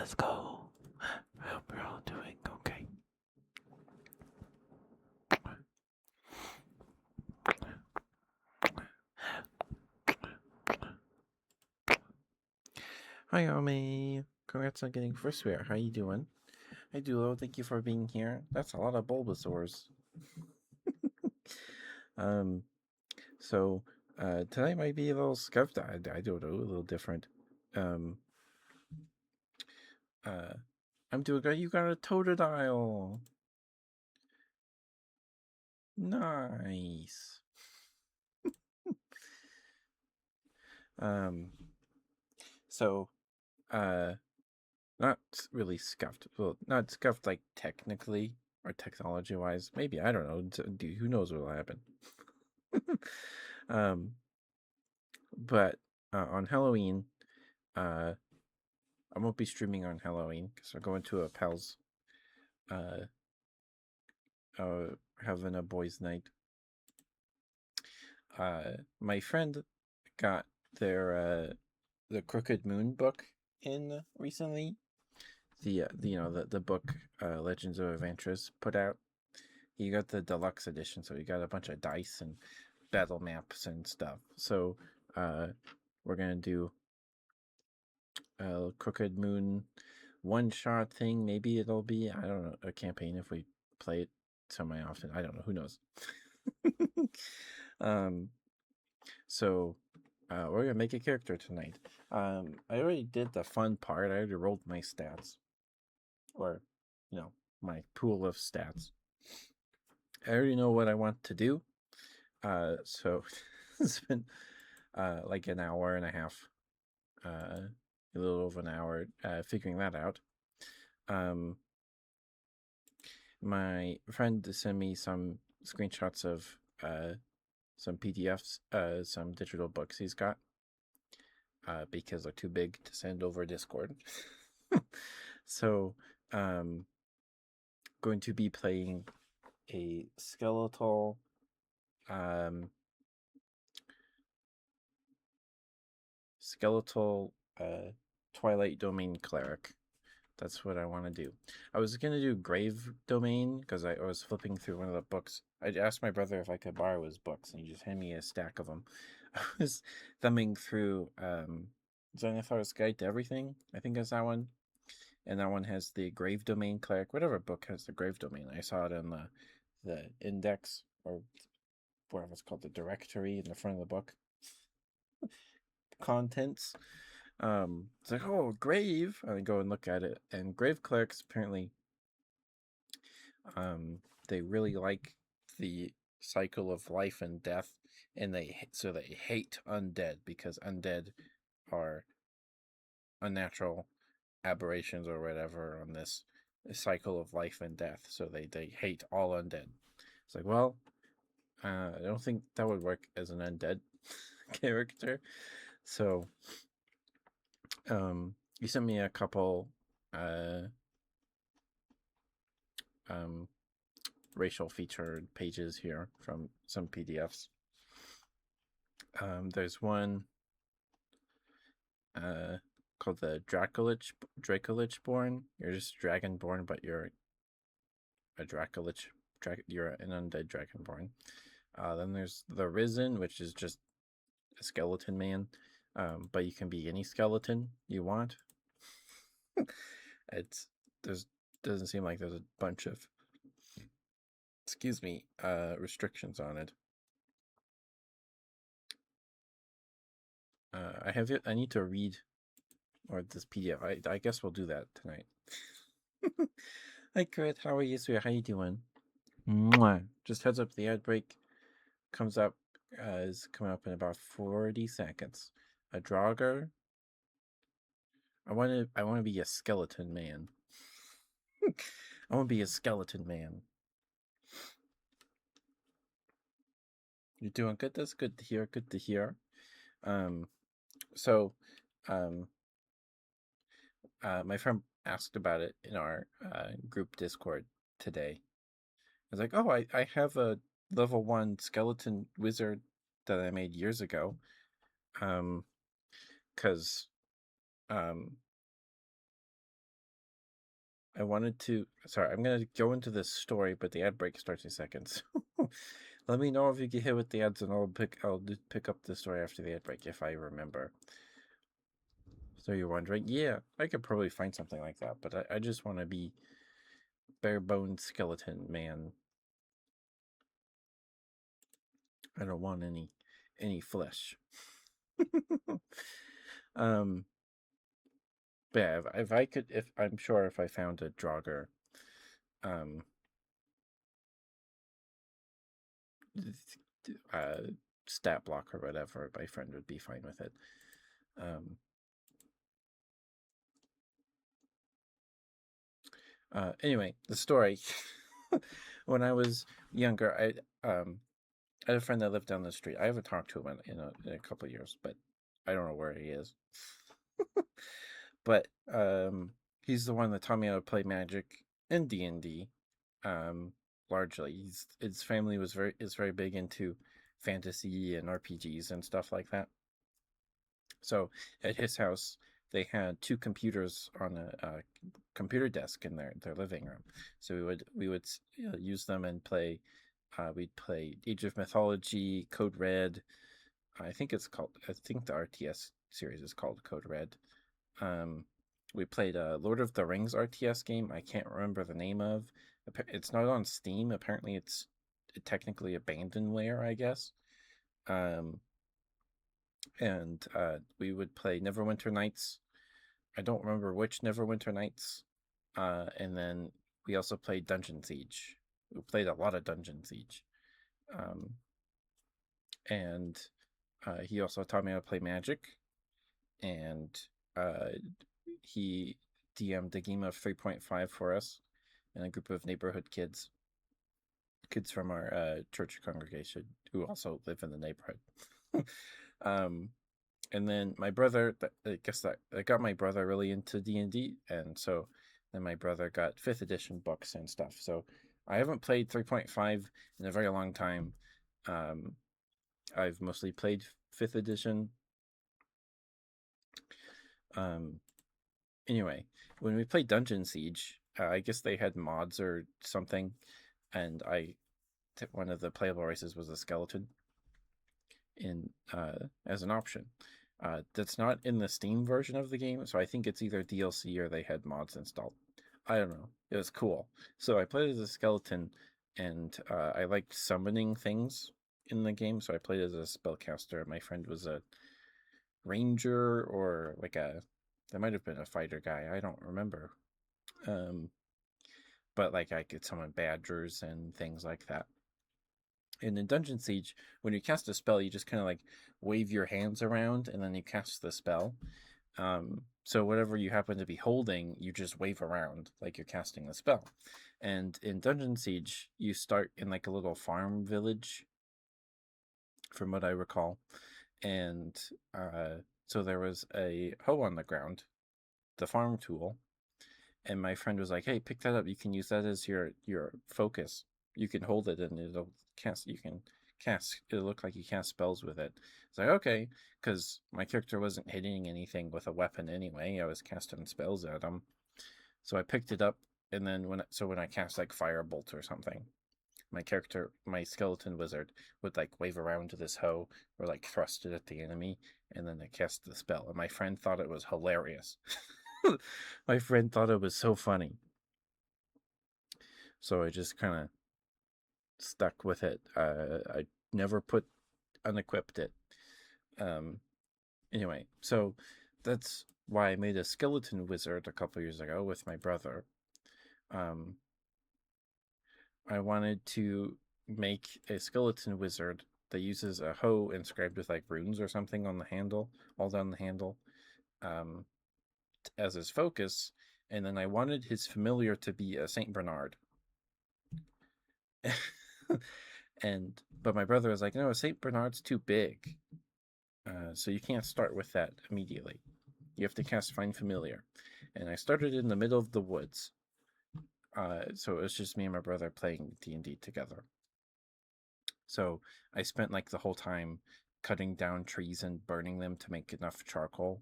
let's go. I hope you're all doing okay. Hi, Omi. Congrats on getting first wear. How you doing? Hi, Dulo. Thank you for being here. That's a lot of Bulbasaurs. um, so, tonight might be a little scuffed. I don't know, a little different. Um, uh, I'm doing great. You got a Totodile. Nice. Um, so, uh, not really scuffed. Well, not scuffed like technically or technology wise. Maybe I don't know. Who knows what'll happen? um, but on Halloween, I won't be streaming on Halloween because I'm going to a pal's, uh, having a boys' night. My friend got their the Crooked Moon book in recently. The book Legends of Adventures put out. You got the deluxe edition, so you got a bunch of dice and battle maps and stuff. So we're gonna do a Crooked Moon one shot thing. Maybe it'll be, I don't know, a campaign if we play it semi often. I don't know. Who knows? um, so we're gonna make a character tonight. I already did the fun part. I already rolled my stats, or my pool of stats. I already know what I want to do. So it's been like an hour and a half, a little over an hour, figuring that out. My friend sent me some screenshots of some PDFs, some digital books he's got, because they're too big to send over Discord. So, going to be playing a skeletal, Twilight Domain cleric. That's what I want to do. I was going to do Grave Domain because I was flipping through one of the books. I asked my brother if I could borrow his books, and he just handed me a stack of them. I was thumbing through Xenothar's Guide to Everything. I think that's that one. And that one has the Grave Domain cleric. Whatever book has the Grave Domain. I saw it in the index, or whatever it's called, the directory in the front of the book. Contents. It's like, oh, Grave. I go and look at it, and Grave clerics apparently, they really like the cycle of life and death, and they hate undead because undead are unnatural aberrations or whatever on this cycle of life and death. So they hate all undead. It's like, well, I don't think that would work as an undead character. So, you sent me a couple racial featured pages here from some PDFs. There's one called the Dracolich Born. You're just Dragonborn, but you're a Dracolich. You're an undead Dragonborn. Then there's the Risen, which is just a skeleton man, but you can be any skeleton you want. It's there's doesn't seem like there's a bunch of restrictions on it. I need to read or this PDF. I guess we'll do that tonight. Hi, Crit. How are you, sweet? How you doing? Mwah. Just heads up, the ad break is coming up in about 40 seconds. A Draugr. I want to be a skeleton man. I want to be a skeleton man. You're doing good. That's good to hear. Good to hear. So, my friend asked about it in our group Discord today. I was like, oh, I have a level 1 skeleton wizard that I made years ago. Because I wanted to. Sorry, I'm gonna go into this story, but the ad break starts in seconds. Let me know if you get hit with the ads, and I'll pick up the story after the ad break if I remember. So you're wondering, yeah, I could probably find something like that, but I just want to be bare bones skeleton man. I don't want any flesh. um, but yeah, if I could, if I'm sure if I found a Draugr, um, uh, stat block or whatever, my friend would be fine with it. Um, anyway, the story. When I was younger, I had a friend that lived down the street. I haven't talked to him in a couple of years, but I don't know where he is. But he's the one that taught me how to play Magic and D&D. Largely, his family is very big into fantasy and RPGs and stuff like that. So at his house, they had two computers on a computer desk in their living room. So we would use them and play. We'd play Age of Mythology, Code Red. I think the RTS series is called Code Red. We played a Lord of the Rings RTS game. I can't remember the name of. It's not on Steam. Apparently, it's technically abandonware, I guess. Um, and we would play Neverwinter Nights. I don't remember which Neverwinter Nights. And then we also played Dungeon Siege. We played a lot of Dungeon Siege. And he also taught me how to play Magic. And he DM'd a game of 3.5 for us and a group of neighborhood kids from our church congregation who also live in the neighborhood. And then my brother, I guess that got my brother really into D&D, and so then my brother got 5th edition books and stuff. So I haven't played 3.5 in a very long time. I've mostly played 5th edition. Anyway, when we played Dungeon Siege, I guess they had mods or something, and one of the playable races was a skeleton in as an option. That's not in the Steam version of the game, so I think it's either DLC or they had mods installed. I don't know. It was cool. So I played as a skeleton, and I liked summoning things in the game, so I played as a spellcaster. My friend was a ranger or there might have been a fighter guy. I don't remember. But like I could summon badgers and things like that. And in Dungeon Siege, when you cast a spell, you just kind of like wave your hands around and then you cast the spell. So whatever you happen to be holding, you just wave around like you're casting the spell. And in Dungeon Siege, you start in like a little farm village, from what I recall. And so there was a hoe on the ground, the farm tool. And my friend was like, "Hey, pick that up. You can use that as your focus. You can hold it and it'll cast. You can cast. It'll look like you cast spells with it." It's like, okay, because my character wasn't hitting anything with a weapon anyway. I was casting spells at him, so I picked it up. And then when I cast like firebolt or something, my skeleton wizard, would like wave around to this hoe or like thrust it at the enemy, and then I cast the spell. And my friend thought it was hilarious. My friend thought it was so funny. So I just kind of stuck with it. I never unequipped it. Anyway, so that's why I made a skeleton wizard a couple years ago with my brother. I wanted to make a skeleton wizard that uses a hoe inscribed with like runes or something on the handle, all down the handle, as his focus. And then I wanted his familiar to be a Saint Bernard. But my brother was like, no, Saint Bernard's too big, so you can't start with that immediately. You have to cast Find Familiar, and I started in the middle of the woods. So it was just me and my brother playing D&D together. So I spent like the whole time cutting down trees and burning them to make enough charcoal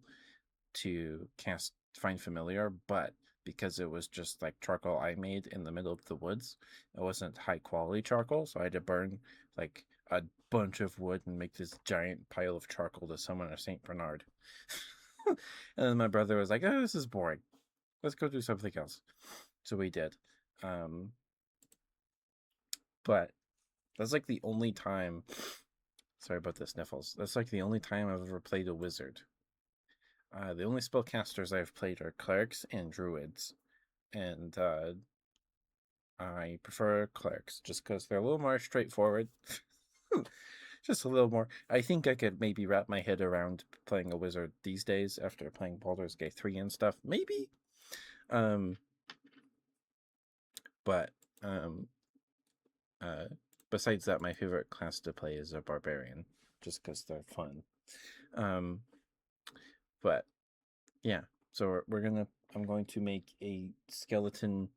to cast Find Familiar. But because it was just like charcoal I made in the middle of the woods. It wasn't high quality charcoal, so I had to burn like a bunch of wood and make this giant pile of charcoal to summon a Saint Bernard. And then my brother was like, "Oh, this is boring. Let's go do something else." So we did. But that's like the only time. Sorry about the sniffles. That's like the only time I've ever played a wizard. The only spellcasters I've played are clerics and druids, and I prefer clerics just because they're a little more straightforward. Just a little more. I think I could maybe wrap my head around playing a wizard these days after playing Baldur's Gate 3 and stuff. Maybe. But besides that, my favorite class to play is a barbarian, just because they're fun. But yeah, so I'm going to make a skeleton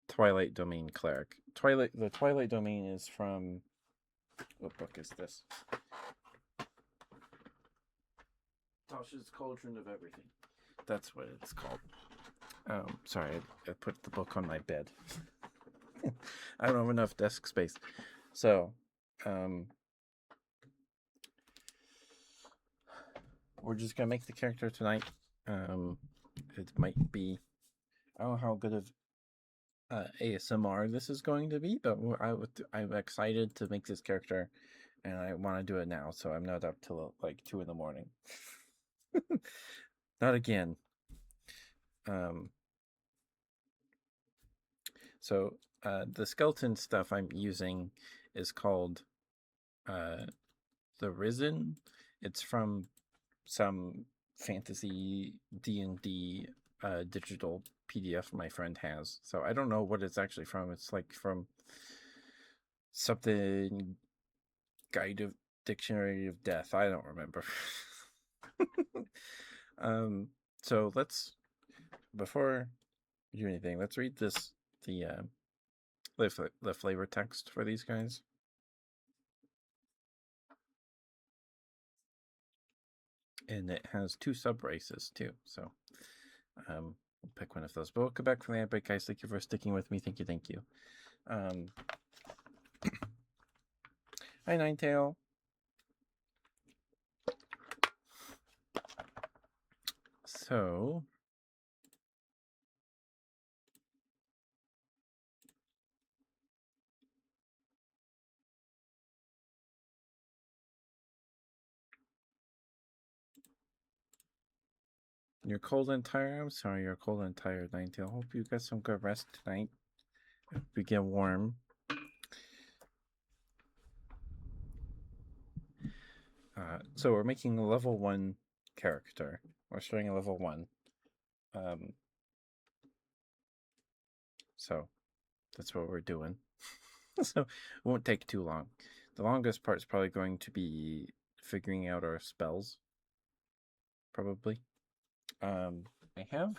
Twilight Domain cleric. The Twilight Domain is from, what book is this? Tasha's Cauldron of Everything. That's what it's called. Sorry, I put the book on my bed. I don't have enough desk space. So, we're just gonna make the character tonight. It might be, I don't know how good of ASMR this is going to be, but I'm excited to make this character, and I want to do it now, so I'm not up till like 2 in the morning. Not again. So the skeleton stuff I'm using is called The Risen. It's from some fantasy D&D digital PDF my friend has. So I don't know what it's actually from. It's like from something Guide of Dictionary of Death. I don't remember. So before we do anything, let's read the flavor text for these guys. And it has 2 sub races too. So we'll pick one of those. But we'll come back from the ad break, guys. Thank you for sticking with me. Thank you. Hi, Ninetail. So you're cold and tired? I'm sorry you're cold and tired, Ninetail. Hope you get some good rest tonight. Hope you get warm. So we're making a level 1 character. We're starting at level 1. So that's what we're doing. So it won't take too long. The longest part is probably going to be figuring out our spells. Probably. I have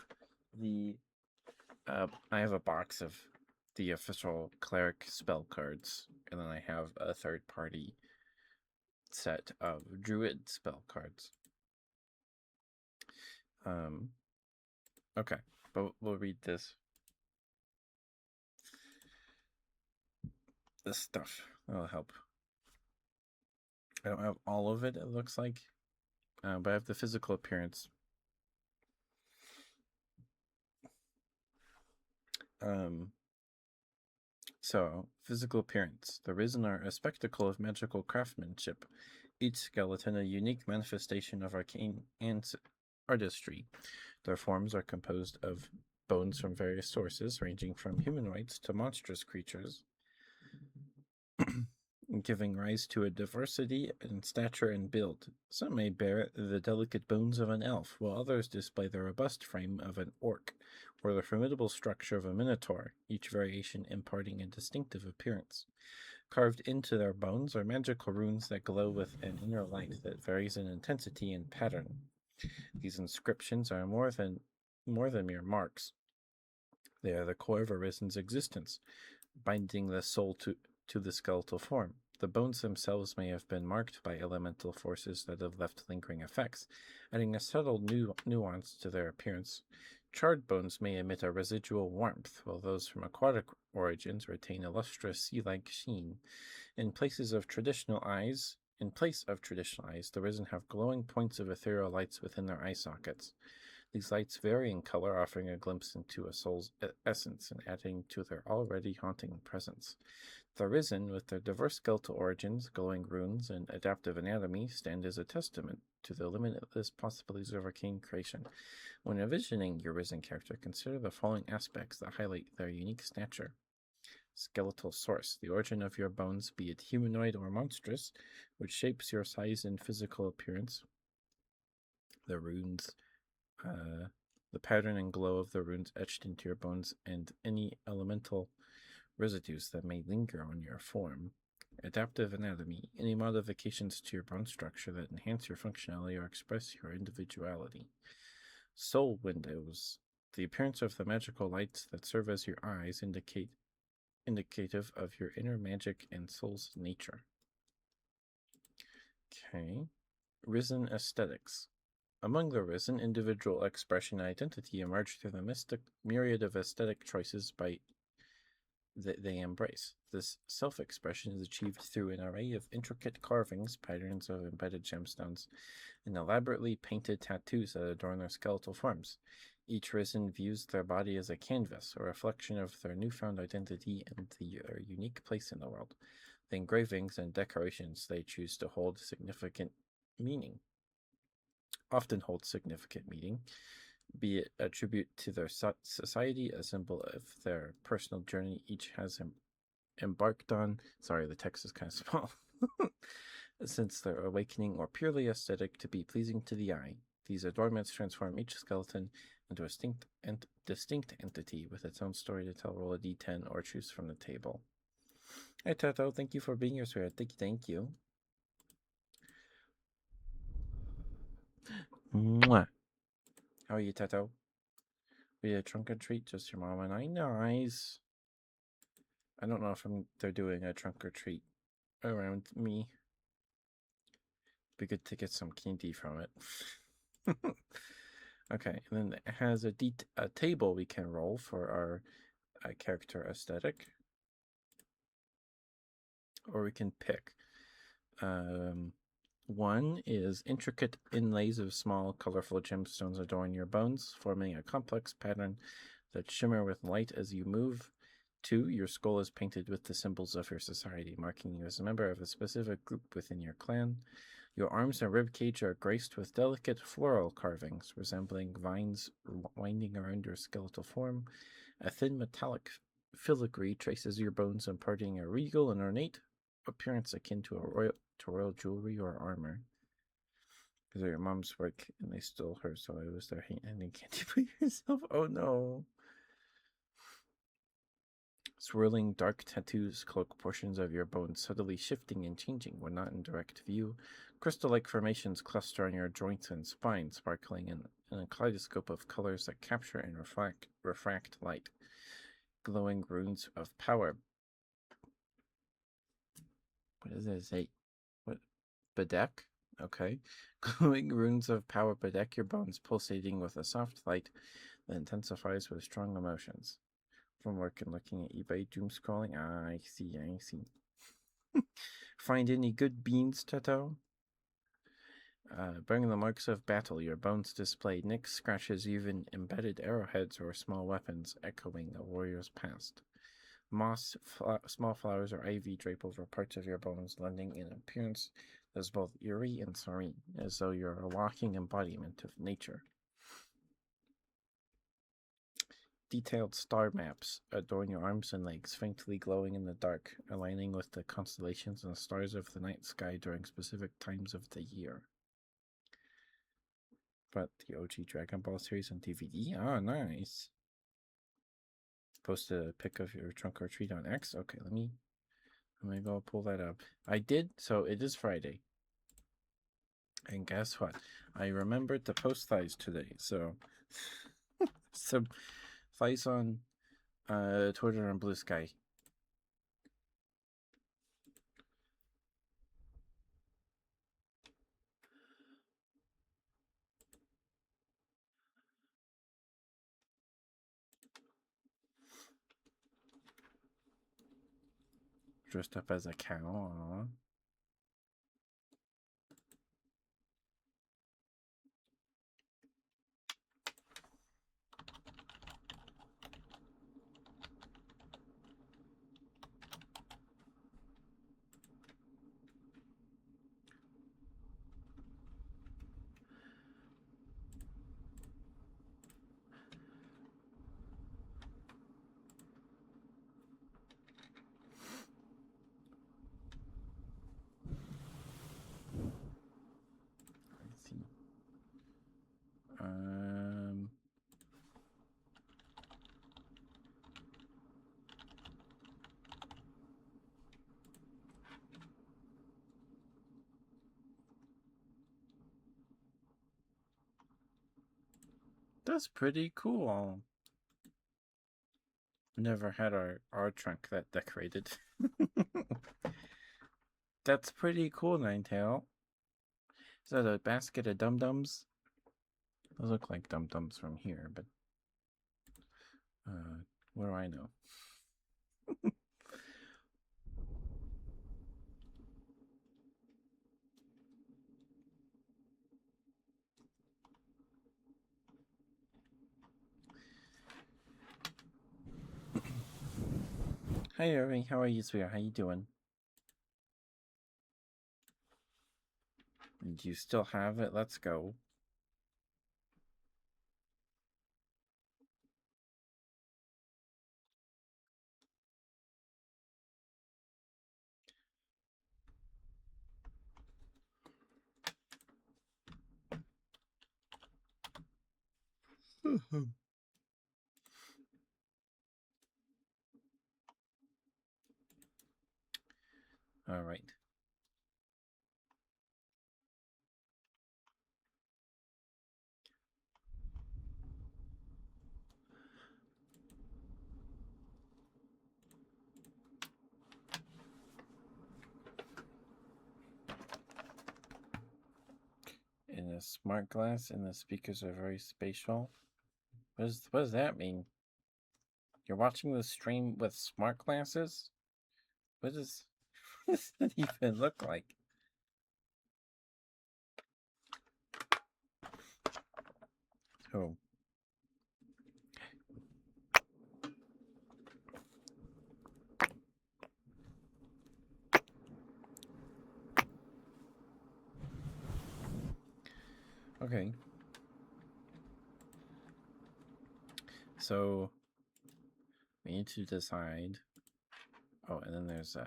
a box of the official cleric spell cards, and then I have a third-party set of druid spell cards. Okay, but we'll read this stuff. That'll help. I don't have all of it, it looks like, but I have the physical appearance. So, physical appearance. The Risen are a spectacle of magical craftsmanship, each skeleton a unique manifestation of arcane artistry. Their forms are composed of bones from various sources, ranging from humanoids to monstrous creatures, giving rise to a diversity in stature and build. Some may bear the delicate bones of an elf, while others display the robust frame of an orc, or the formidable structure of a minotaur, each variation imparting a distinctive appearance. Carved into their bones are magical runes that glow with an inner light that varies in intensity and pattern. These inscriptions are more than mere marks. They are the core of a Risen's existence, binding the soul to the skeletal form. The bones themselves may have been marked by elemental forces that have left lingering effects, adding a subtle nuance to their appearance. Charred bones may emit a residual warmth, while those from aquatic origins retain a lustrous sea-like sheen. In place of traditional eyes, the Risen have glowing points of ethereal lights within their eye sockets. These lights vary in color, offering a glimpse into a soul's essence and adding to their already haunting presence. The Risen, with their diverse skeletal origins, glowing runes, and adaptive anatomy, stand as a testament to the limitless possibilities of arcane creation. When envisioning your Risen character, consider the following aspects that highlight their unique stature. Skeletal source, the origin of your bones, be it humanoid or monstrous, which shapes your size and physical appearance. The runes, the pattern and glow of the runes etched into your bones, and any elemental residues that may linger on your form. Adaptive anatomy, any modifications to your bone structure that enhance your functionality or express your individuality. Soul windows, the appearance of the magical lights that serve as your eyes, indicative of your inner magic and soul's nature. Okay. Risen aesthetics. Among the Risen, individual expression and identity emerge through the mystic myriad of aesthetic choices they embrace. This self-expression is achieved through an array of intricate carvings, patterns of embedded gemstones, and elaborately painted tattoos that adorn their skeletal forms. Each Risen views their body as a canvas, a reflection of their newfound identity and their unique place in the world. The engravings and decorations they choose to hold often hold significant meaning, be it a tribute to their society, a symbol of their personal journey each has embarked on. Sorry, the text is kind of small. Since their awakening, or purely aesthetic to be pleasing to the eye. These adornments transform each skeleton into a distinct entity with its own story to tell. Roll a d10 or choose from the table. Hey, Tato, thank you for being here, sweetheart. Thank you. Mwah. How are you, Tato? We had a trunk or treat, just your mom and I. Nice. I don't know if they're doing a trunk or treat around me. Be good to get some candy from it. Okay, and then it has a table we can roll for our character aesthetic, or we can pick. One is intricate inlays of small, colorful gemstones adorn your bones, forming a complex pattern that shimmer with light as you move. 2, your skull is painted with the symbols of your society, marking you as a member of a specific group within your clan. Your arms and ribcage are graced with delicate floral carvings, resembling vines winding around your skeletal form. A thin metallic filigree traces your bones, imparting a regal and ornate appearance akin to royal jewelry or armor. Because your mom's work and they stole her, so I was there handing candy by yourself. Oh no. Swirling dark tattoos cloak portions of your bones, subtly shifting and changing when not in direct view. Crystal-like formations cluster on your joints and spine, sparkling in a kaleidoscope of colors that capture and refract light. Glowing runes of power. What does it say? What? Bedeck? Okay. Glowing runes of power bedeck your bones, pulsating with a soft light that intensifies with strong emotions. From work and looking at eBay, doom scrolling. I see. Find any good beans, Tato? Bearing the marks of battle, your bones display nicks, scratches, even embedded arrowheads or small weapons, echoing a warrior's past. Moss, small flowers, or ivy drape over parts of your bones, lending an appearance that is both eerie and serene, as though you're a walking embodiment of nature. Detailed star maps adorn your arms and legs, faintly glowing in the dark, aligning with the constellations and stars of the night sky during specific times of the year. But the OG Dragon Ball series on DVD? Ah, nice. Post a pic of your trunk or treat on X? Okay, let me go pull that up. I did, so it is Friday. And guess what? I remembered to post thighs today, so some thighs on Twitter and Blue Sky. dressed up as a cow. Aww. Let's see. That's pretty cool. Never had our trunk that decorated. That's pretty cool, Ninetail. Is that a basket of dum-dums? Those look like dum-dums from here, but what do I know? Hi, Irving. How are you, sweetheart? How you doing? And you still have it? Let's go. All right. In a smart glass, and the speakers are very spatial. What does that mean? You're watching the stream with smart glasses? What does that even look like? Oh. Okay. So we need to decide. Oh, and then there's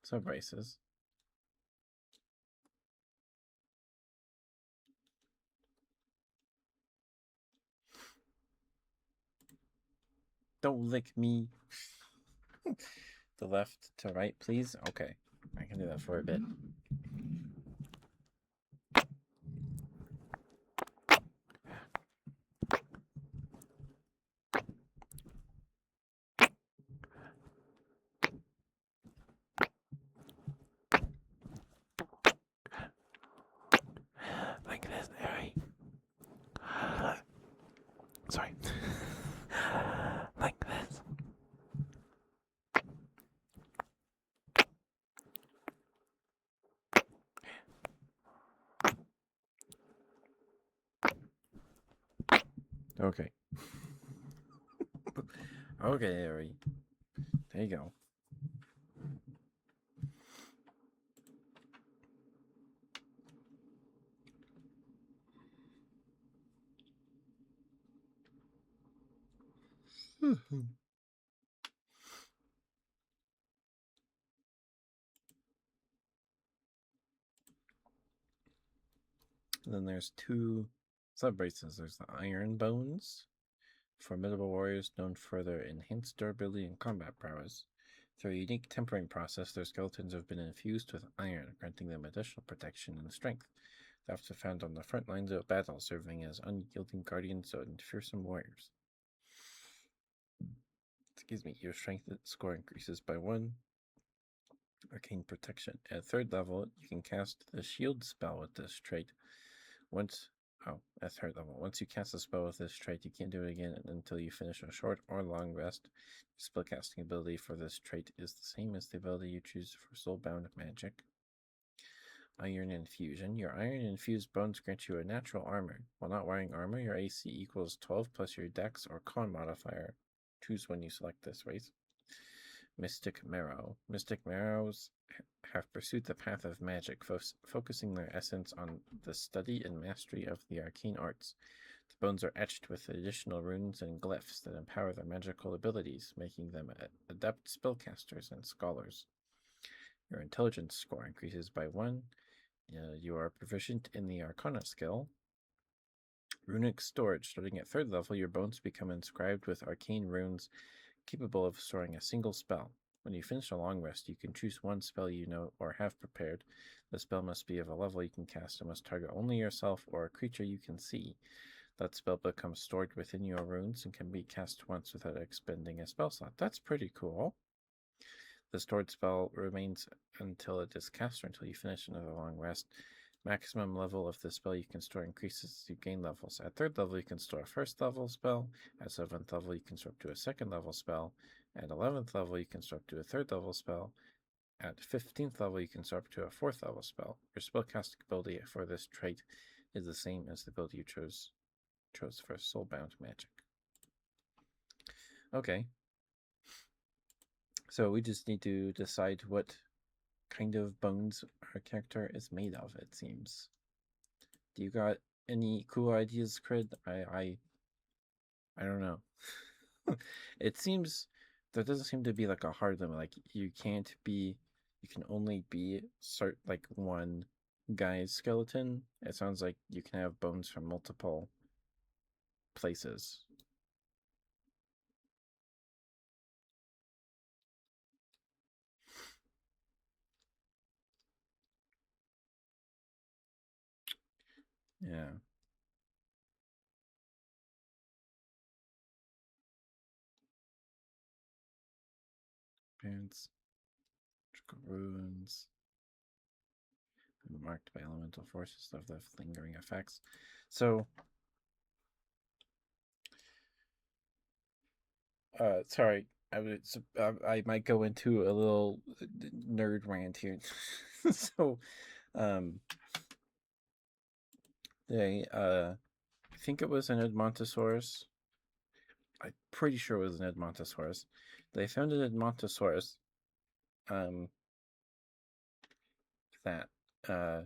sub braces. Don't lick me. The left to right, please. Okay, I can do that for a bit. Like this, Harry. Sorry. Like this. Okay. Okay, Harry. There you go. Then there's two sub braces. There's the Iron Bones, formidable warriors known for their enhanced durability and combat prowess. Through a unique tempering process, their skeletons have been infused with iron, granting them additional protection and strength. They're often found on the front lines of battle, serving as unyielding guardians and fearsome warriors. Excuse me, your strength score increases by 1. Arcane protection. At 3rd level, you can cast the shield spell with this trait. Once Oh, at third level. Once you cast a spell with this trait, you can't do it again until you finish a short or long rest. Your spellcasting ability for this trait is the same as the ability you choose for Soulbound Magic. Iron Infusion. Your Iron Infused bones grant you a natural armor. While not wearing armor, your AC equals 12 plus your Dex or Con modifier. Choose when you select this race. Mystic Marrow. Mystic Marrows have pursued the path of magic, focusing their essence on the study and mastery of the arcane arts. The bones are etched with additional runes and glyphs that empower their magical abilities, making them adept spellcasters and scholars. Your intelligence score increases by 1. You are proficient in the Arcana skill. Runic Storage. Starting at 3rd level, your bones become inscribed with arcane runes capable of storing a single spell. When you finish a long rest, you can choose one spell you know or have prepared. The spell must be of a level you can cast and must target only yourself or a creature you can see. That spell becomes stored within your runes and can be cast once without expending a spell slot. That's pretty cool. The stored spell remains until it is cast or until you finish another long rest. Maximum level of the spell you can store increases as you gain levels. At 3rd level, you can store a 1st level spell. At 7th level, you can store up to a 2nd level spell. At 11th level, you can store up to a 3rd level spell. At 15th level, you can store up to a 4th level spell. Your spellcasting ability for this trait is the same as the ability you chose for Soulbound Magic. Okay. So we just need to decide what kind of bones our character is made of, it seems. Do you got any cool ideas, Crid? I don't know. It seems there doesn't seem to be like a hard limit. Like you can only be like one guy's skeleton. It sounds like you can have bones from multiple places. Yeah. Parents, runes, marked by elemental forces of the lingering effects. So, sorry, I might go into a little nerd rant here. So, I think it was an Edmontosaurus. I'm pretty sure it was an Edmontosaurus. They found an Edmontosaurus, that, I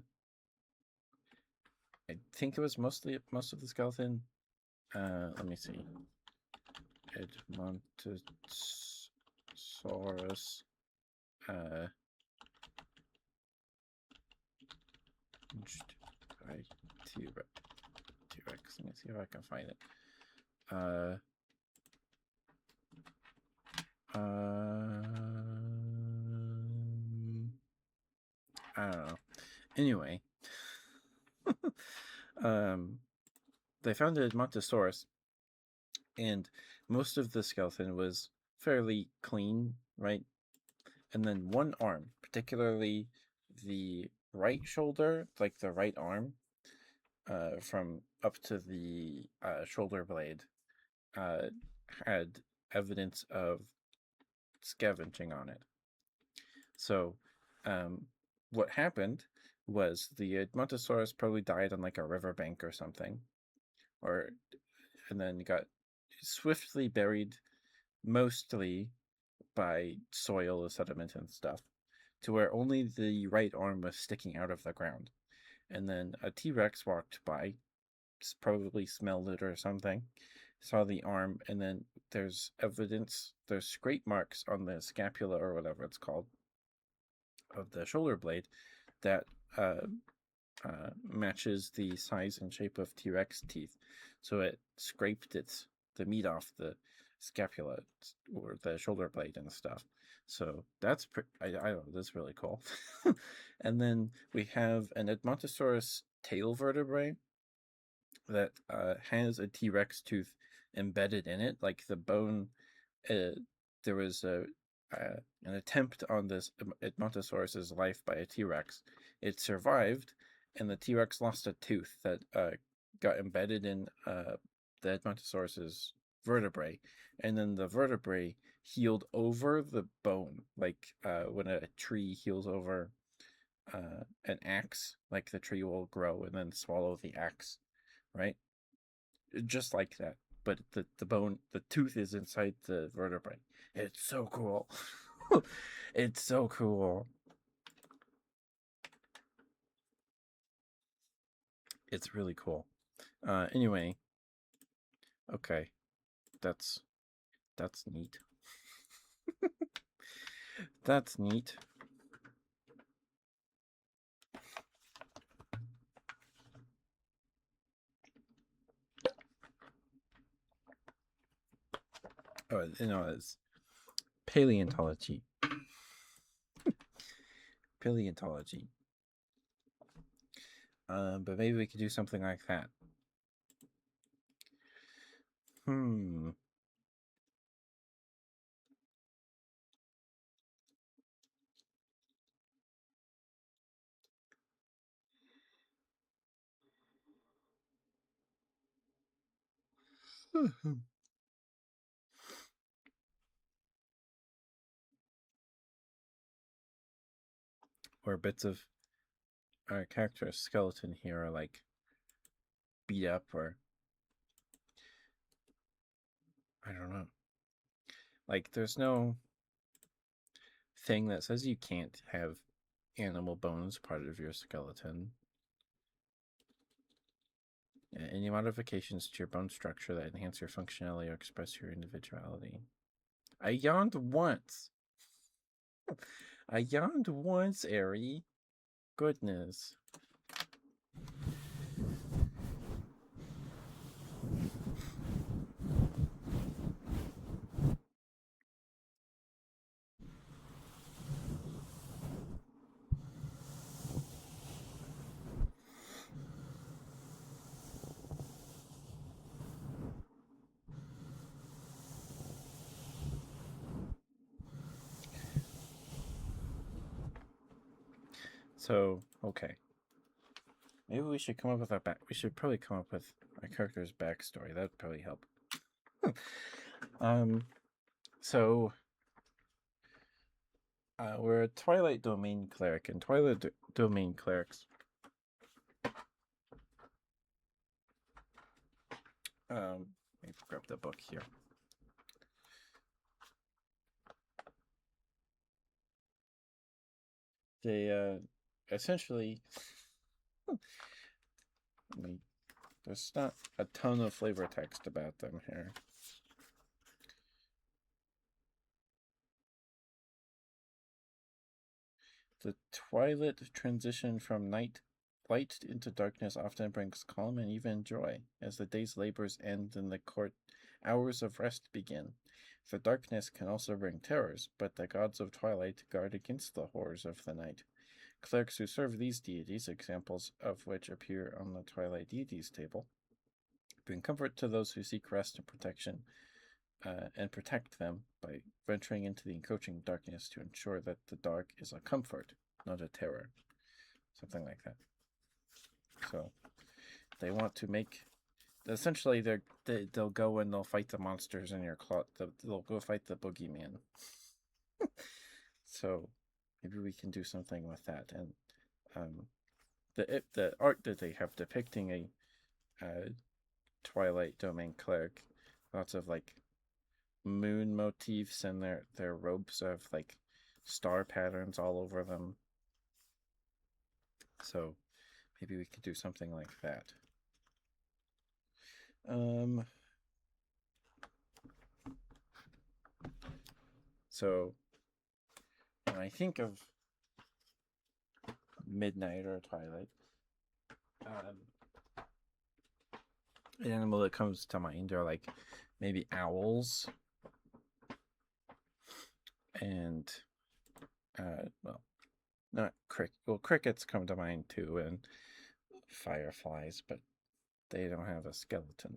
think it was most of the skeleton. Let me see. Edmontosaurus. T-Rex. Let me see if I can find it. I don't know. Anyway, they found a Edmontosaurus, and most of the skeleton was fairly clean, right? And then one arm, particularly the right shoulder, like the right arm, from up to the shoulder blade, had evidence of scavenging on it. So, what happened was the Edmontosaurus probably died on like a riverbank or something, and then got swiftly buried, mostly by soil or sediment and stuff, to where only the right arm was sticking out of the ground. And then a T-Rex walked by, probably smelled it or something, saw the arm, and then there's scrape marks on the scapula or whatever it's called of the shoulder blade that matches the size and shape of T-Rex teeth. So it scraped the meat off the scapula or the shoulder blade and stuff. So that's I don't know, that's really cool. And then we have an Edmontosaurus tail vertebrae that has a T-Rex tooth embedded in it, like the bone. There was an attempt on this Edmontosaurus's life by a T-Rex. It survived, and the T-Rex lost a tooth that got embedded in the Edmontosaurus's vertebrae, and then the vertebrae healed over the bone, like when a tree heals over an axe, like the tree will grow and then swallow the axe, right? Just like that. But the bone, the tooth is inside the vertebrae. It's so cool. It's so cool. It's really cool. Anyway, okay, that's neat. That's neat. Oh, it's paleontology. Paleontology. But maybe we could do something like that. Or bits of our character's skeleton here are like beat up, or I don't know. Like, there's no thing that says you can't have animal bones part of your skeleton. Any modifications to your bone structure that enhance your functionality or express your individuality. I yawned once. I yawned once, Ari. Goodness. So, okay. Maybe we should come up with we should probably come up with our character's backstory. That'd probably help. So we're a Twilight Domain cleric, and Twilight Domain clerics let me grab the book here. They essentially there's not a ton of flavor text about them here. The twilight transition from light into darkness often brings calm and even joy, as the day's labors end and the court hours of rest begin. The darkness can also bring terrors, but the gods of twilight guard against the horrors of the night. Clerics who serve these deities, examples of which appear on the Twilight Deities table, bring comfort to those who seek rest and protection, and protect them by venturing into the encroaching darkness to ensure that the dark is a comfort, not a terror. Something like that. So they want to make. Essentially, they'll go and they'll fight the monsters in your closet. They'll go fight the boogeyman. So maybe we can do something with that. And the art that they have depicting a Twilight Domain cleric, lots of like moon motifs, and their robes have like star patterns all over them. So maybe we could do something like that. So when I think of midnight or twilight, an animal that comes to mind are like maybe owls, and well, not crickets come to mind too, and fireflies, but they don't have a skeleton.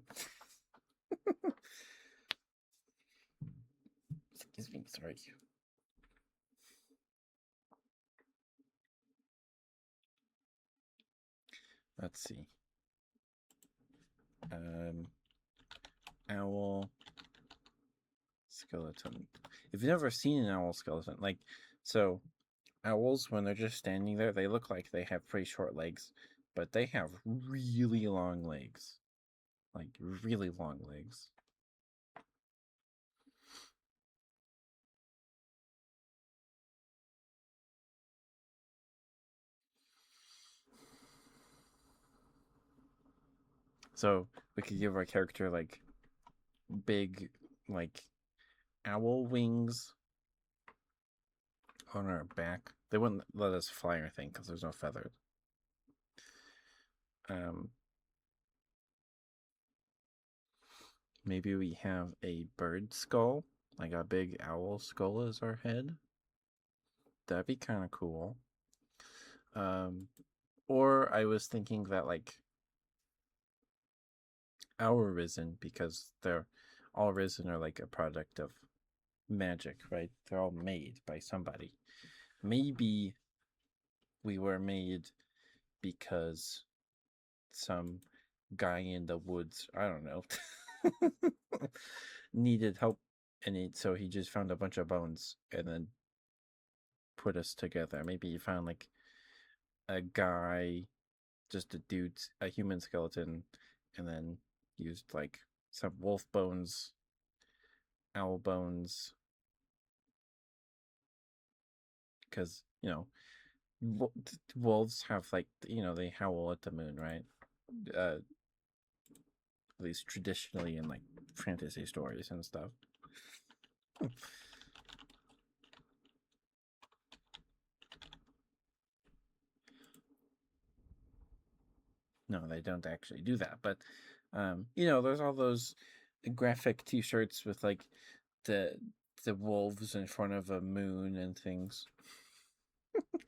Excuse me, sorry. Let's see. Owl skeleton. If you've never seen an owl skeleton, like, so owls, when they're just standing there, they look like they have pretty short legs, but they have really long legs. Like, really long legs. So we could give our character like big, like, owl wings on our back. They wouldn't let us fly or anything because there's no feathers. Maybe we have a bird skull, like a big owl skull as our head. That'd be kind of cool. Or I was thinking that like our risen, because they're all risen are like a product of magic, right? They're all made by somebody. Maybe we were made because some guy in the woods, I don't know, needed help, and so he just found a bunch of bones and then put us together. Maybe he found like a guy, just a dude, a human skeleton, and then used like some wolf bones, owl bones, because wolves have like they howl at the moon, right? At least traditionally in like fantasy stories and stuff. No, they don't actually do that, but there's all those graphic T-shirts with like the the wolves in front of a moon and things.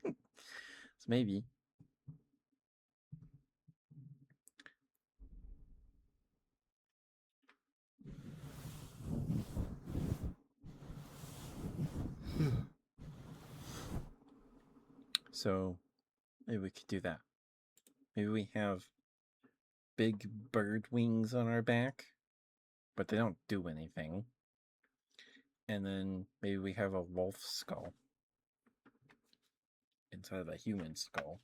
So maybe. So maybe we could do that. Maybe we have big bird wings on our back, but they don't do anything. And then maybe we have a wolf skull instead of a human skull.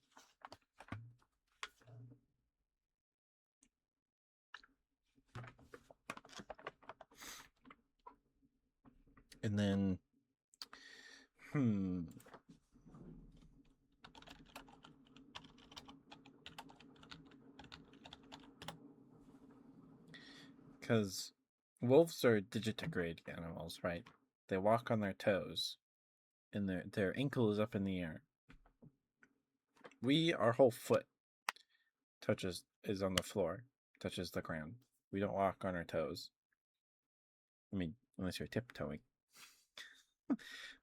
And then, because wolves are digitigrade animals, right? They walk on their toes, and their ankle is up in the air. Our whole foot is on the floor, touches the ground. We don't walk on our toes. I mean, unless you're tiptoeing.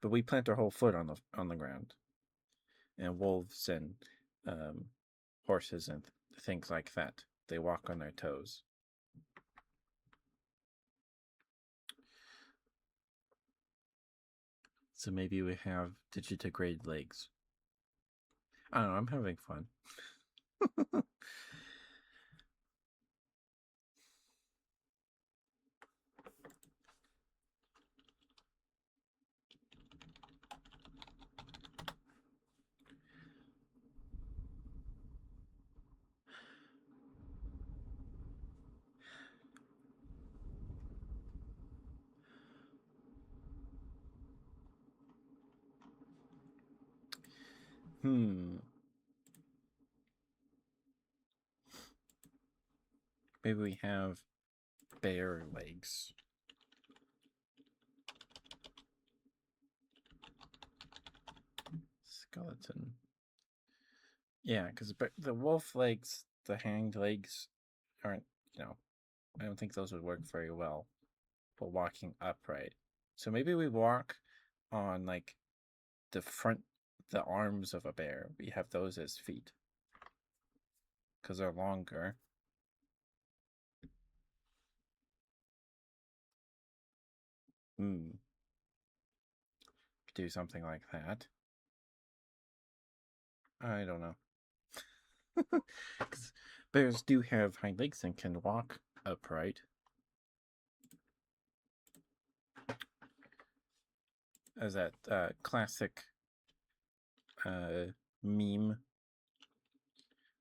But we plant our whole foot on the ground. And wolves and horses and things like that, they walk on their toes. So maybe we have digitigrade legs. I don't know, I'm having fun. Maybe we have bear legs. Skeleton. Yeah, because the wolf legs, the hanged legs, aren't, I don't think those would work very well for walking upright. So maybe we walk on like the arms of a bear. We have those as feet because they're longer. Do something like that. I don't know. Because bears do have hind legs and can walk upright. As that classic meme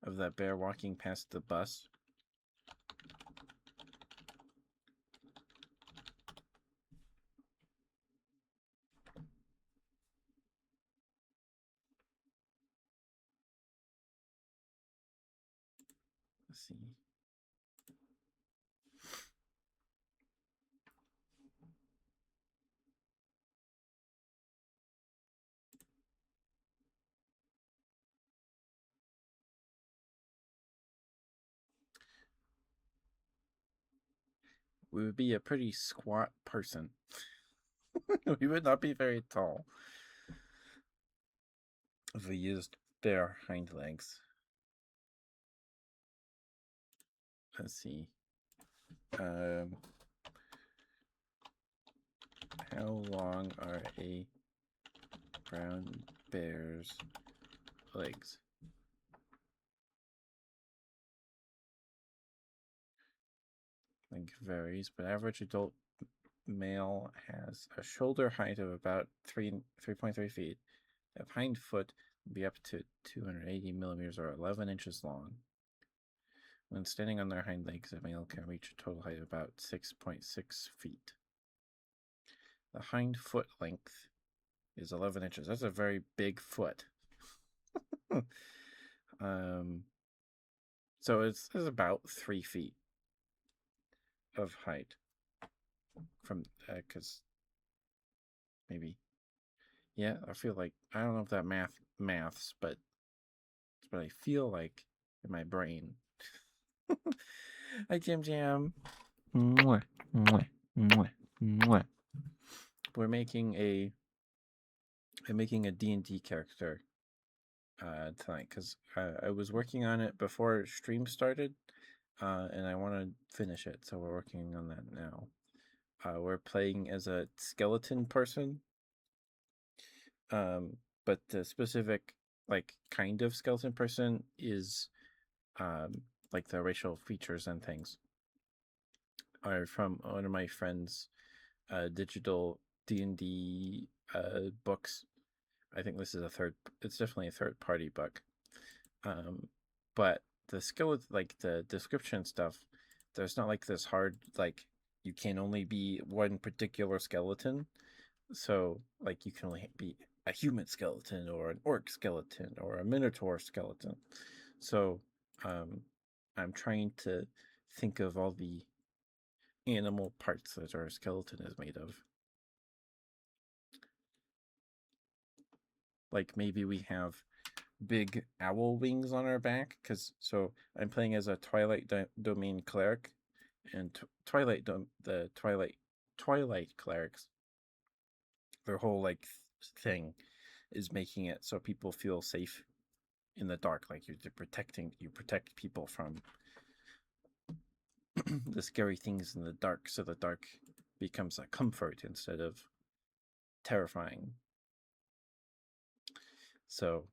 of that bear walking past the bus. Let's see. We would be a pretty squat person. We would not be very tall if we used bare hind legs. Let's see. How long are a brown bear's legs? Length varies, but average adult male has a shoulder height of about 3.3 feet. A hind foot will be up to 280 millimeters or 11 inches long. When standing on their hind legs, a male can reach a total height of about 6.6 feet. The hind foot length is 11 inches. That's a very big foot. So it's about 3 feet of height from because maybe, yeah, I feel like, I don't know if that maths, but it's what I feel like in my brain. Hi, Jam Jam. Mwah, mwah, mwah, mwah. I'm making a D&D character tonight because I was working on it before stream started, and I want to finish it, so we're working on that now. We're playing as a skeleton person, but the specific kind of skeleton person is like the racial features and things are from one of my friends' digital D&D books. I think this is it's definitely a third party book. But the skeleton, the description stuff, there's not this hard, you can only be one particular skeleton. So you can only be a human skeleton or an orc skeleton or a minotaur skeleton. So I'm trying to think of all the animal parts that our skeleton is made of. Maybe we have big owl wings on our back, so I'm playing as a Twilight Domain cleric, and the Twilight clerics, their whole thing is making it so people feel safe in the dark. You protect people from the scary things in the dark, so the dark becomes a comfort instead of terrifying. So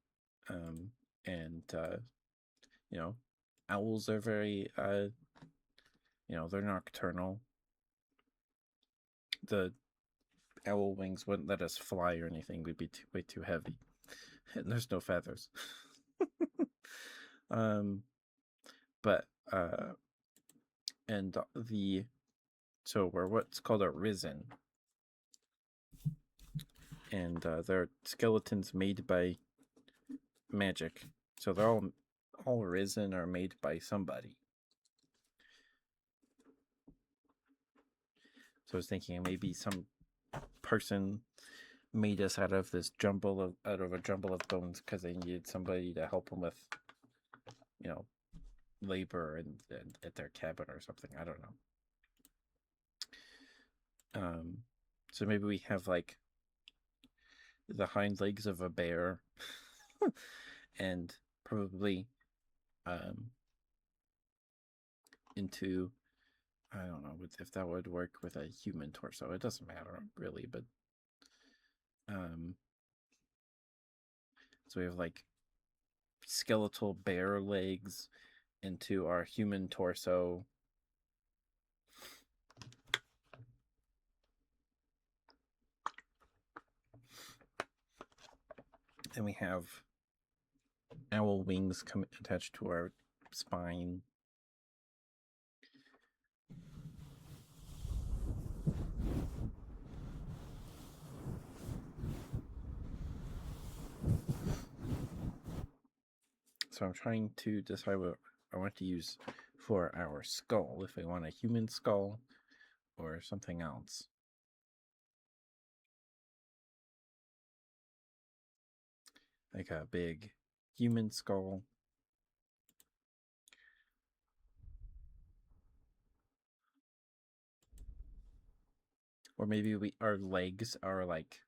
owls are very they're nocturnal. The owl wings wouldn't let us fly or anything. We'd be way too heavy, and there's no feathers. But and so we're what's called a risen, and they're skeletons made by magic. So they're all risen or made by somebody. So I was thinking maybe some person made us out of a jumble of bones because they needed somebody to help them with, labor and at their cabin or something. I don't know. So maybe we have the hind legs of a bear, and probably into, I don't know if that would work with a human torso. It doesn't matter really, but so we have skeletal bear legs into our human torso, Then we have owl wings attached to our spine. So I'm trying to decide what I want to use for our skull, if I want a human skull or something else. Like a big human skull. Or maybe our legs are like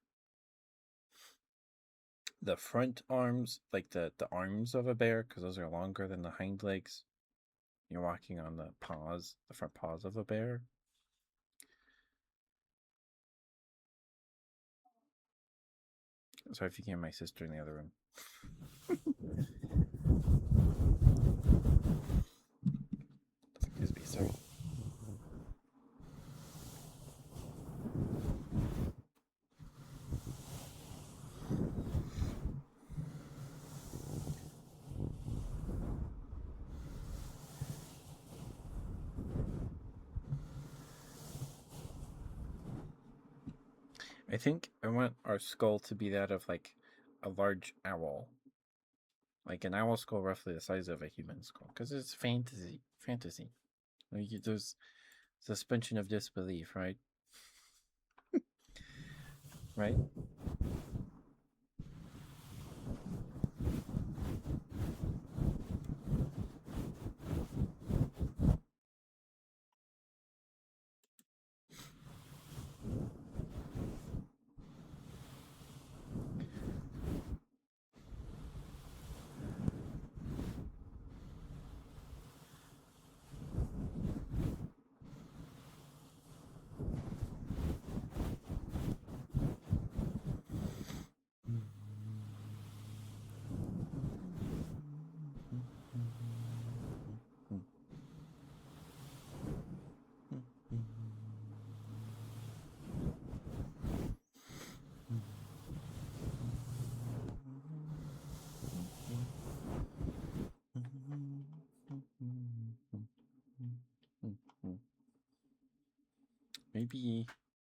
the front arms, like the arms of a bear, because those are longer than the hind legs. You're walking on the front paws of a bear. Sorry if you can hear my sister in the other room. Excuse me, sorry. I think I want our skull to be that of like a large owl. Like an owl skull roughly the size of a human skull. Because it's fantasy. Like there's suspension of disbelief, right? Right?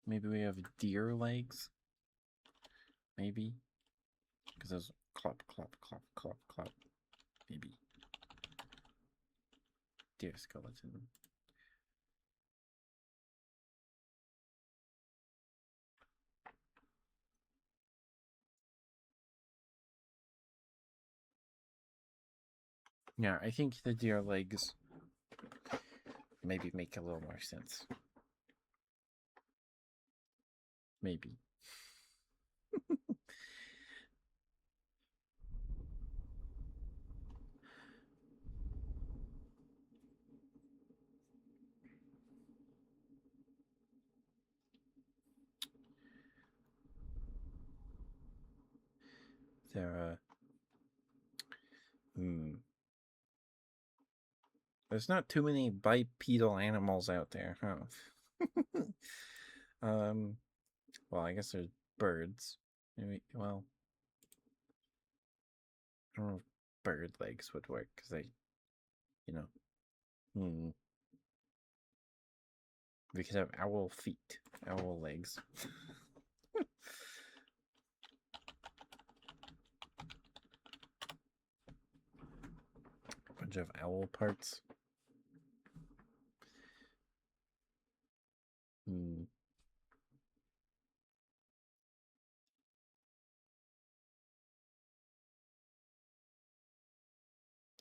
Maybe we have deer legs. Maybe. Because those clop, clop, clop, clop, clop. Maybe. Deer skeleton. Yeah, I think the deer legs maybe make a little more sense. Maybe. There, there's not too many bipedal animals out there, huh? Well, I guess there's birds. Maybe, well, I don't know if bird legs would work, because they, we could have owl feet, owl legs. A bunch of owl parts.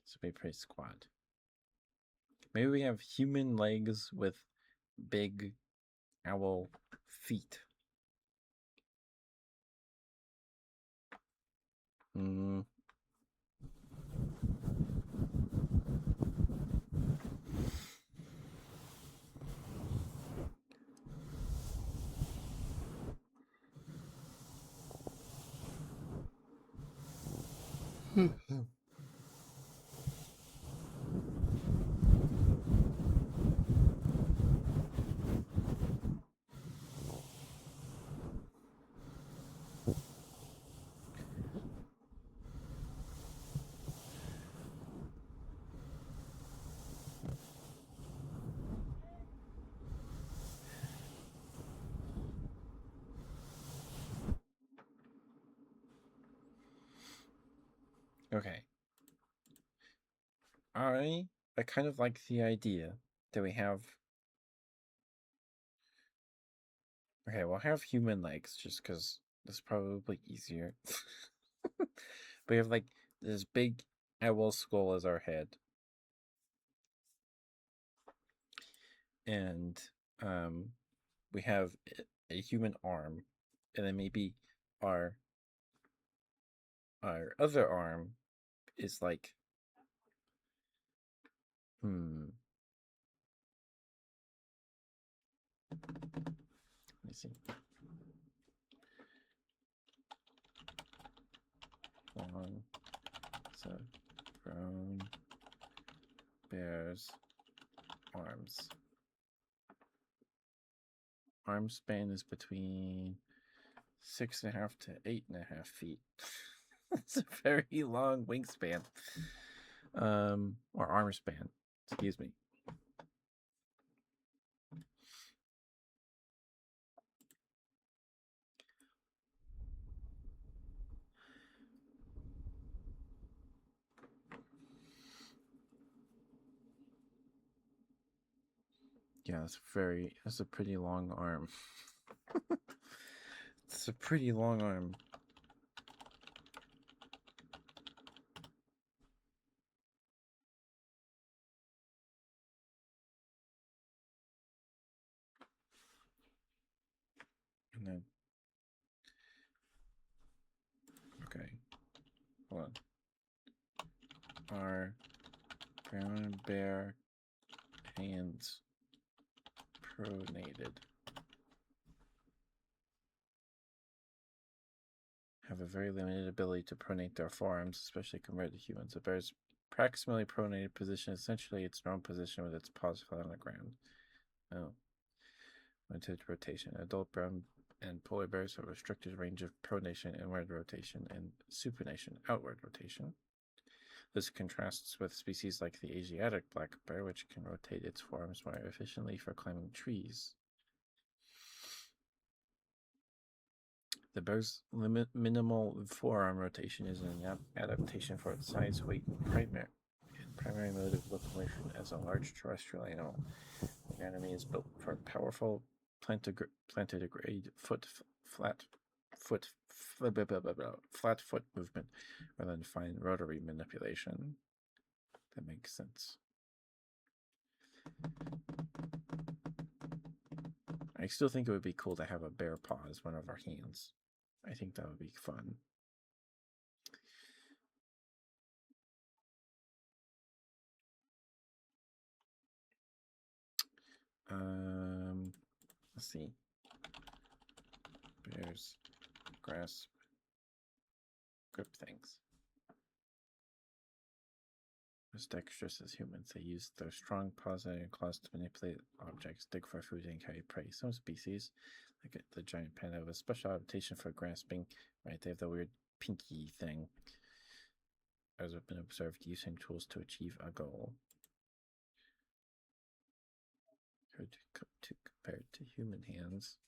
So be pretty squat. Maybe we have human legs with big owl feet. Okay. I kind of like the idea that we have. Okay, we'll have human legs just because it's probably easier. We have like this big owl skull as our head, and we have a human arm, and then maybe our other arm is like let me see. Long, so grown bear's arms. Arm span is between 6.5 to 8.5 feet. It's a very long wingspan. Or arm span. Excuse me. Yeah, that's a pretty long arm. It's a pretty long arm. And then, okay, hold on. Are brown bear hands pronated? Have a very limited ability to pronate their forearms, especially compared to humans. A bear's proximally pronated position is essentially its normal position with its paws flat on the ground. Oh. Limited rotation. Adult brown and polar bears have a restricted range of pronation, inward rotation, and supination, outward rotation. This contrasts with species like the Asiatic black bear, which can rotate its forearms more efficiently for climbing trees. The bear's minimal forearm rotation is an adaptation for its size, weight, and primary mode of locomotion as a large terrestrial animal. The anatomy is built for powerful plantigrade flat foot movement rather than fine rotary manipulation. That makes sense. I still think it would be cool to have a bear paw as one of our hands. I think that would be fun. Let's see. Bears grasp grip things. As dexterous as humans, they use their strong paws and claws to manipulate objects, dig for food, and carry prey. Some species, like the giant panda, have a special adaptation for grasping. Right, they have the weird pinky thing, as have been observed using tools to achieve a goal. Compared to human hands.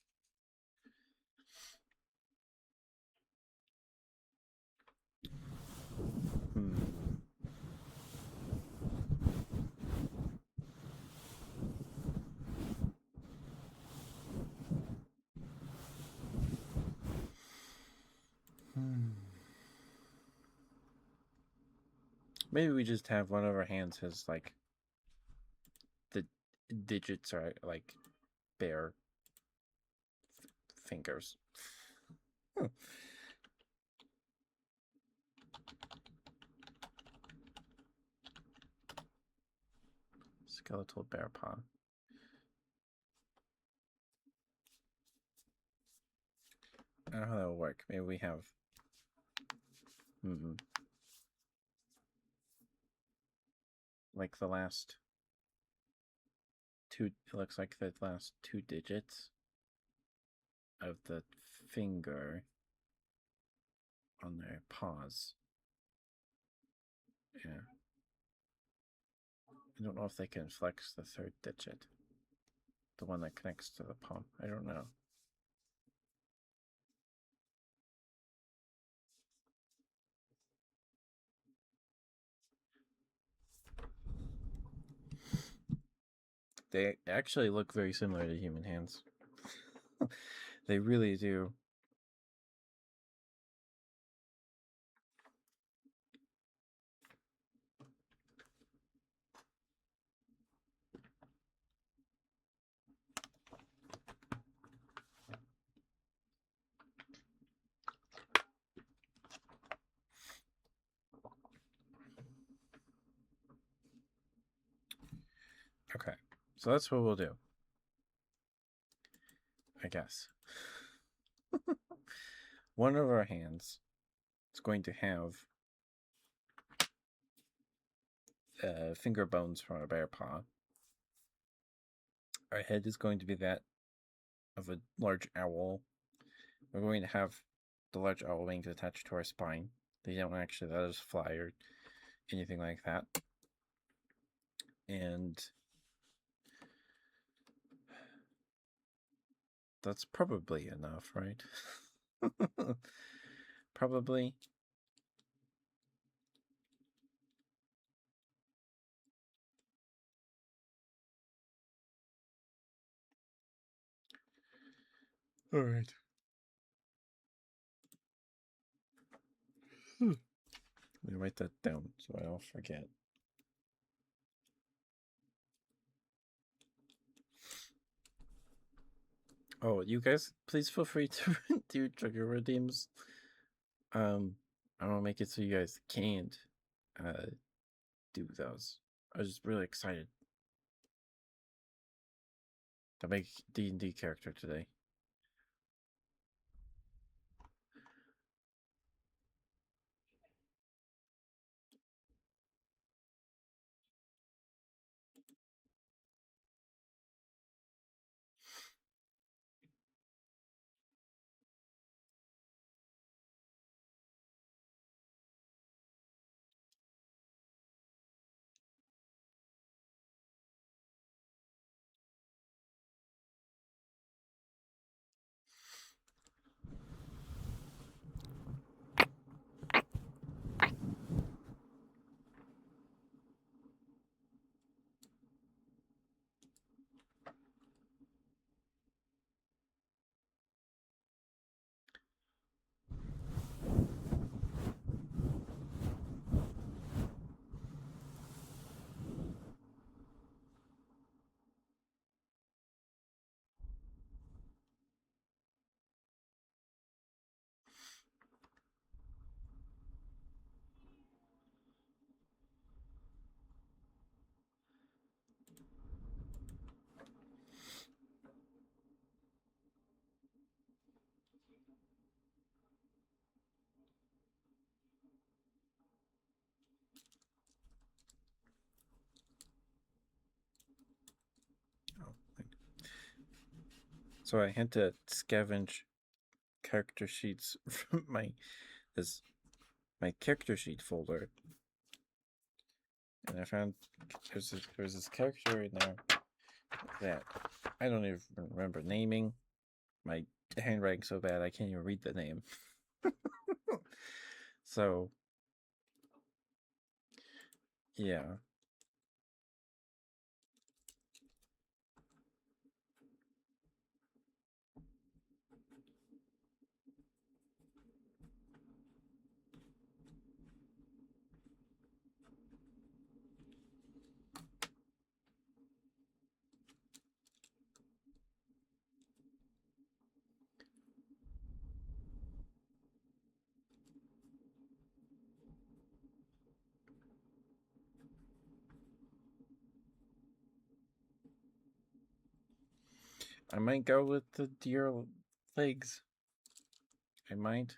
Maybe we just have one of our hands has like the digits are like bare fingers. Skeletal bear paw. I don't know how that will work. Maybe we have. Like the last two. It looks like the last two digits of the finger on their paws. Yeah. I don't know if they can flex the third digit. The one that connects to the palm. I don't know. They actually look very similar to human hands. They really do. Okay, so that's what we'll do, I guess. One of our hands is going to have finger bones from a bear paw. Our head is going to be that of a large owl. We're going to have the large owl wings attached to our spine. They don't actually let us fly or anything like that. And that's probably enough, right? Probably. All right. Let me write that down so I don't forget. Oh, you guys, please feel free to do trigger redeems. I don't make it so you guys can't do those. I was just really excited to make D&D character today. So I had to scavenge character sheets from my character sheet folder, and I found there's this character in there that I don't even remember naming. My handwriting's so bad I can't even read the name. So yeah. I might go with the deer legs. I might.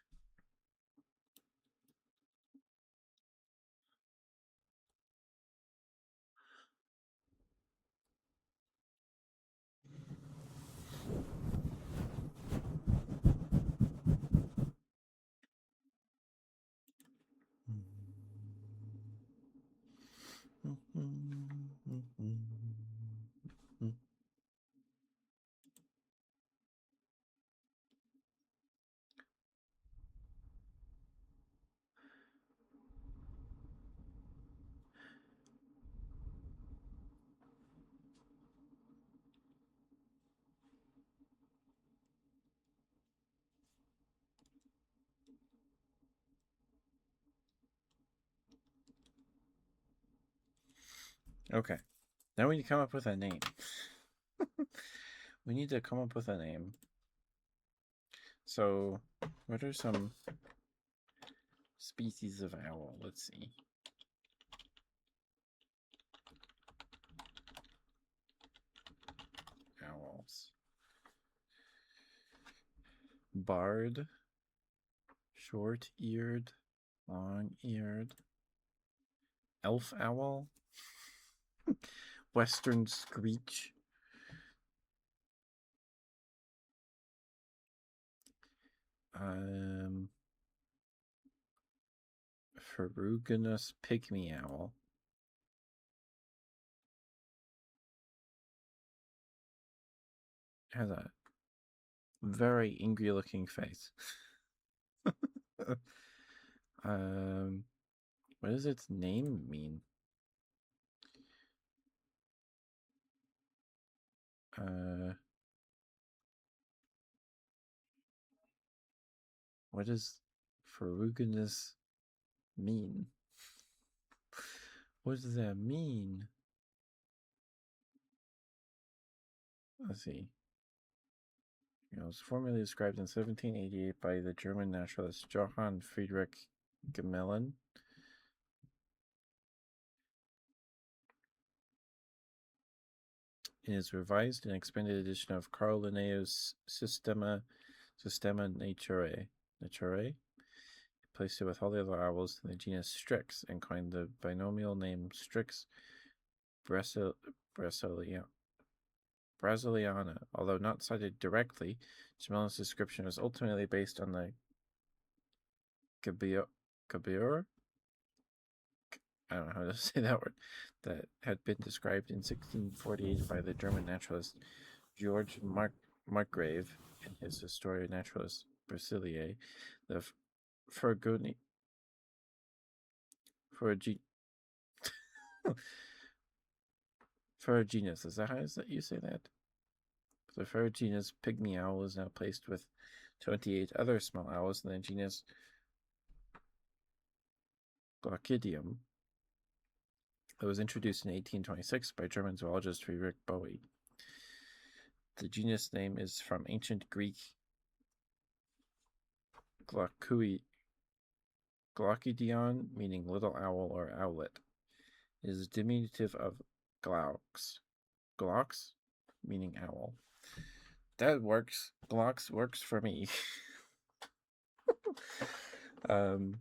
Okay. Now we need to come up with a name. We need to come up with a name. So, what are some species of owl? Let's see. Owls. Barred, short-eared, long-eared, elf owl, western screech, ferruginous pygmy owl, has a very angry looking face. What does its name mean? What does ferruginous mean? What does that mean? Let's see. It was formerly described in 1788 by the German naturalist Johann Friedrich Gmelin. In his revised and expanded edition of Carl Linnaeus Systema Naturae, he placed it with all the other owls in the genus Strix and coined the binomial name Strix brasiliana. Although not cited directly, Gmelin's description was ultimately based on the Gabior, I don't know how to say that word, that had been described in 1648 by the German naturalist George Markgrave in his Historia Naturalis Brasiliae. The Ferruginous, is that how you say that? The Ferruginous pygmy owl is now placed with 28 other small owls in the genus Glaucidium that was introduced in 1826 by German zoologist Friedrich Bowie. The genus name is from ancient Greek Glaucidion, meaning little owl or owlet. It is a diminutive of Glaucs. Glaucs, meaning owl. That works. Glaucs works for me. Glaucidion.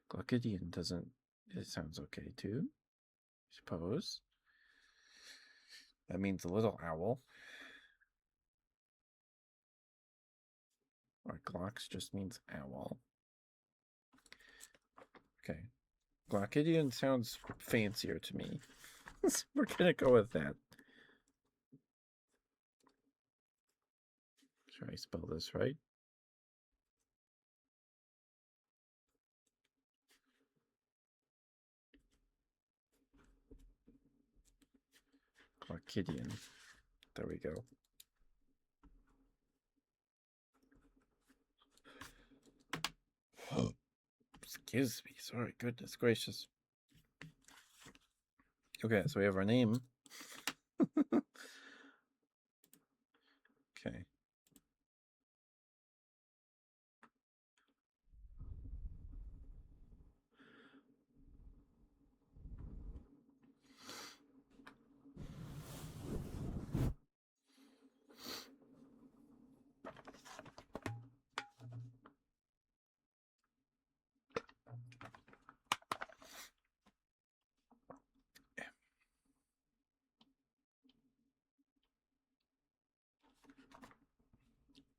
Glaucidion doesn't. It sounds okay too, I suppose. That means a little owl. Or Glaucs just means owl. Okay. Glaucidion sounds fancier to me. So we're gonna go with that. Should I spell this right? Glaucidion. There we go. Excuse me. Sorry. Goodness gracious. Okay, so we have our name. Okay.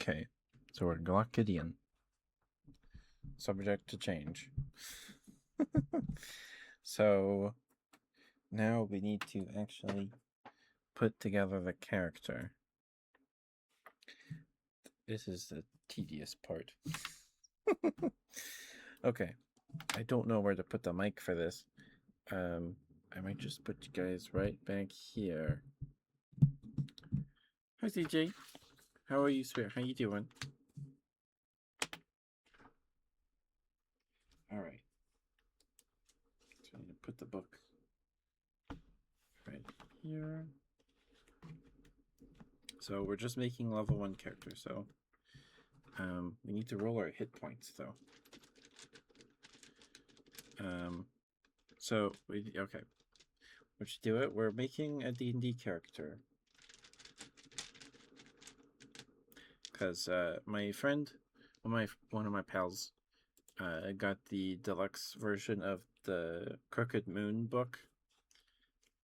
Okay, so we're Glaucidion. Subject to change. So now we need to actually put together the character. This is the tedious part. Okay, I don't know where to put the mic for this. I might just put you guys right back here. Hi, CJ. How are you, swear? How you doing? All right. put the book right here. So we're just making level 1 character, so we need to roll our hit points though. So okay. Let's do it. We're making a D&D character. Because my friend, one of my pals, got the deluxe version of the Crooked Moon book,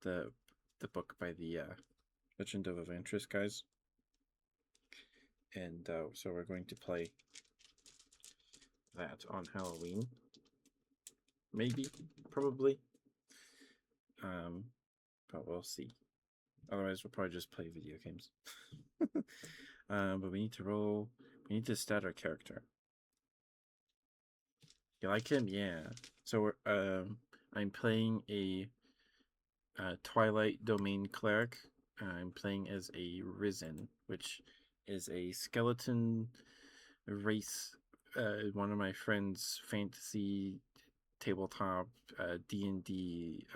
the book by the Legend of Evantris guys, and so we're going to play that on Halloween, maybe, probably, but we'll see. Otherwise, we'll probably just play video games. But we need to roll. We need to stat our character. You like him? Yeah. So we're I'm playing a Twilight Domain cleric. I'm playing as a Risen, which is a skeleton race. One of my friends' fantasy tabletop D&D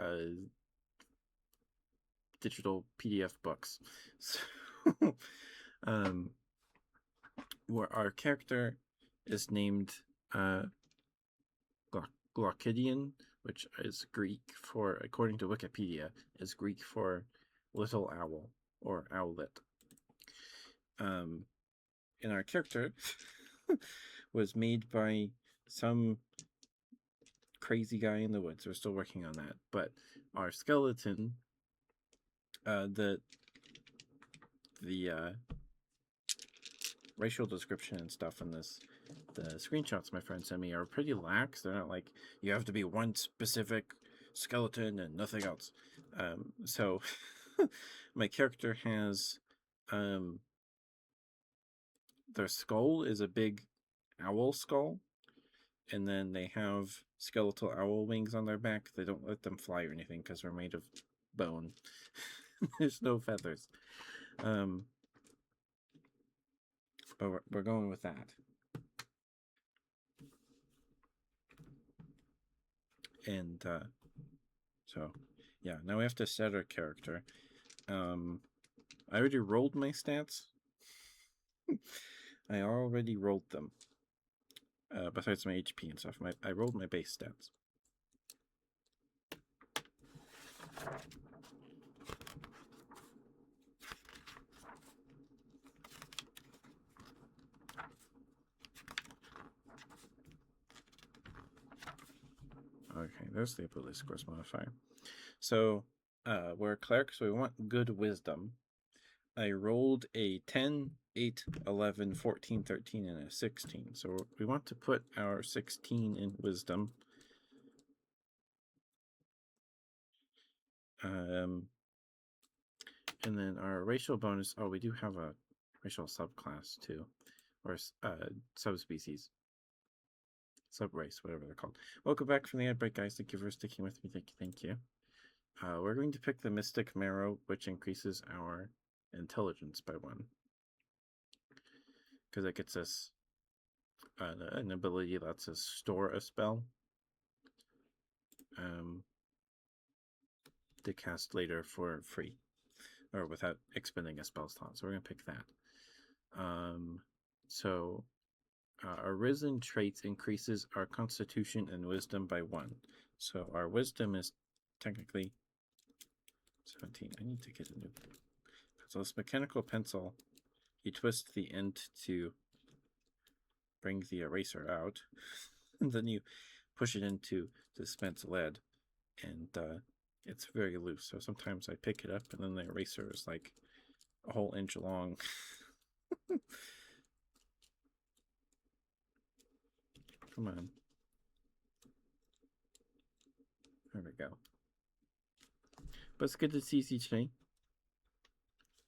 digital PDF books. So, where our character is named Glaucidian, which is Greek for, according to Wikipedia, is Greek for little owl or owlet. And our character was made by some crazy guy in the woods. We're still working on that. But our skeleton, the racial description and stuff in this, the screenshots my friend sent me are pretty lax. They're not like, you have to be one specific skeleton and nothing else. So my character has their skull is a big owl skull, and then they have skeletal owl wings on their back. They don't let them fly or anything because they're made of bone. There's no feathers. But we're going with that. And so yeah, now we have to set our character. I already rolled my stats. I already rolled them. Besides my HP and stuff, I rolled my base stats. Okay, there's the ability scores modifier. So we're a cleric, so we want good wisdom. I rolled a 10, 8, 11, 14, 13, and a 16. So we want to put our 16 in wisdom. And then our racial bonus, we do have a racial subclass too, or subspecies. Subrace, whatever they're called. Welcome back from the ad break, guys. Thank you for sticking with me. Thank you. We're going to pick the Mystic Marrow, which increases our intelligence by 1. Because it gets us an ability that lets us store a spell to cast later for free, or without expending a spell slot. So we're going to pick that. So our Risen traits increases our Constitution and Wisdom by 1. So our Wisdom is technically 17. I need to get a new pencil. This mechanical pencil, you twist the end to bring the eraser out, and then you push it into dispense lead, and it's very loose. So sometimes I pick it up, and then the eraser is like a whole inch long. Come on. There we go. But it's good to see you today.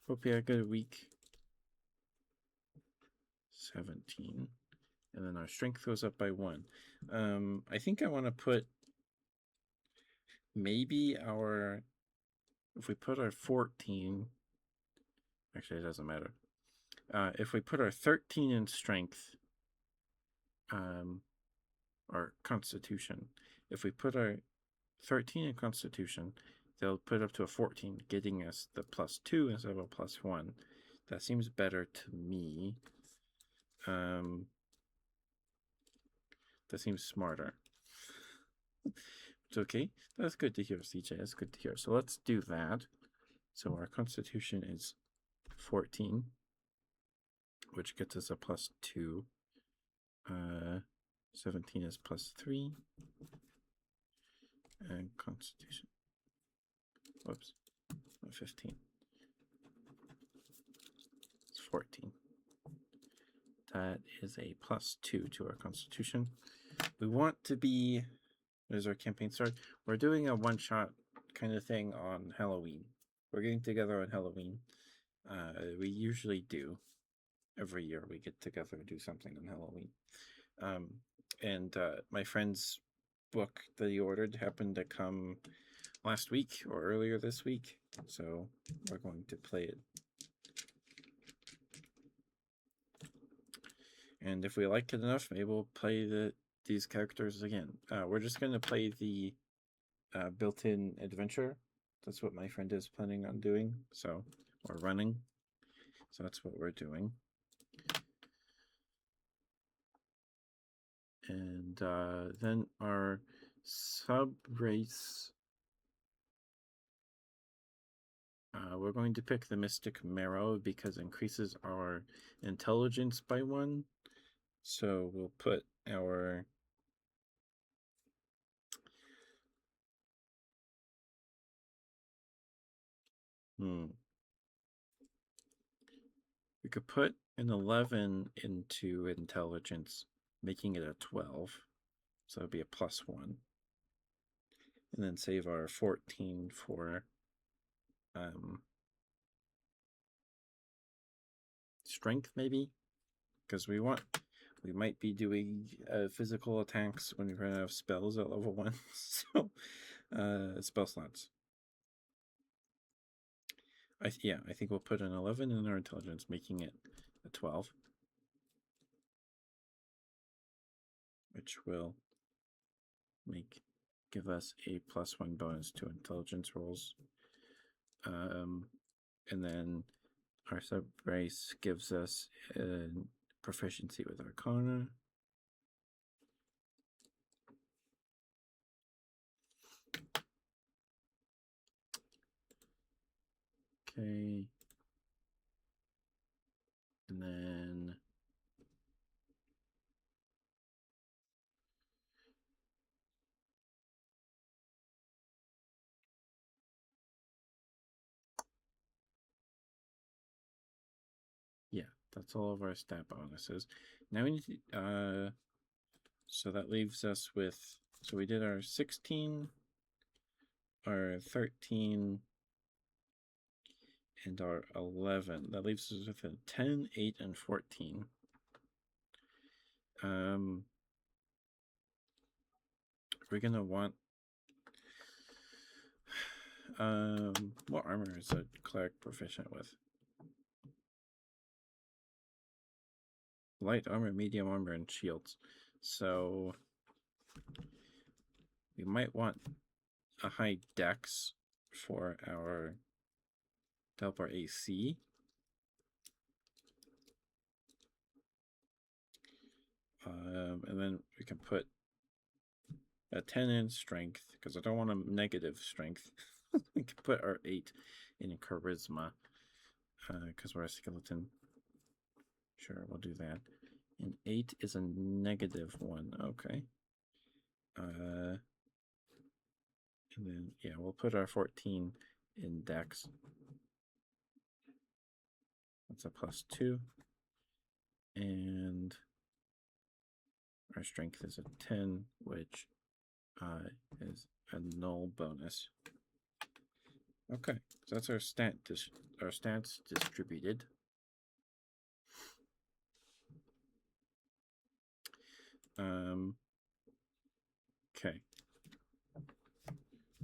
Hope you had a good week. 17. And then our strength goes up by 1. I think I want to put maybe if we put our 14, actually it doesn't matter. If we put our 13 in strength, or constitution, if we put our 13 in Constitution. They'll put it up to a 14, getting us the +2 instead of a +1. That seems better to me. That seems smarter. It's okay. That's good to hear, CJ. That's good to hear. So let's do that. So our Constitution is 14, which gets us a +2. 17 is +3. And Constitution. Whoops. 15. It's 14. That is a +2 to our Constitution. We want to be, as our campaign starts, we're doing a one-shot kind of thing on Halloween. We're getting together on Halloween. We usually do. Every year we get together and do something on Halloween. And my friend's book that he ordered happened to come last week or earlier this week. So we're going to play it. And if we like it enough, maybe we'll play these characters again. We're just going to play the built-in adventure. That's what my friend is planning on doing. So, or running. So that's what we're doing. And then our sub-race, we're going to pick the Mystic Marrow because it increases our intelligence by 1. So we'll put our we could put an 11 into intelligence, making it a 12. So it'd be a +1. And then save our 14 for strength, maybe? Because we might be doing physical attacks when we run out of spells at level 1. So, spell slots. I think we'll put an 11 in our intelligence, making it a 12. Which will give us a +1 bonus to intelligence rolls. And then our sub-race gives us a proficiency with Arcana. Okay. And then yeah, that's all of our stat bonuses. Now we need to, so that leaves us with, so we did our 16, our 13, and our 11. That leaves us with a 10, 8, and 14. We're gonna want what armor is a cleric proficient with? Light armor, medium armor, and shields. So we might want a high dex for our teleport AC. And then we can put a 10 in strength, because I don't want a negative strength. We can put our 8 in charisma, because we're a skeleton. Sure, we'll do that. And 8 is a -1. Okay. And then, yeah, we'll put our 14 in dex. That's a +2. And our strength is a 10, which is a null bonus. Okay, so that's our stats distributed. Okay.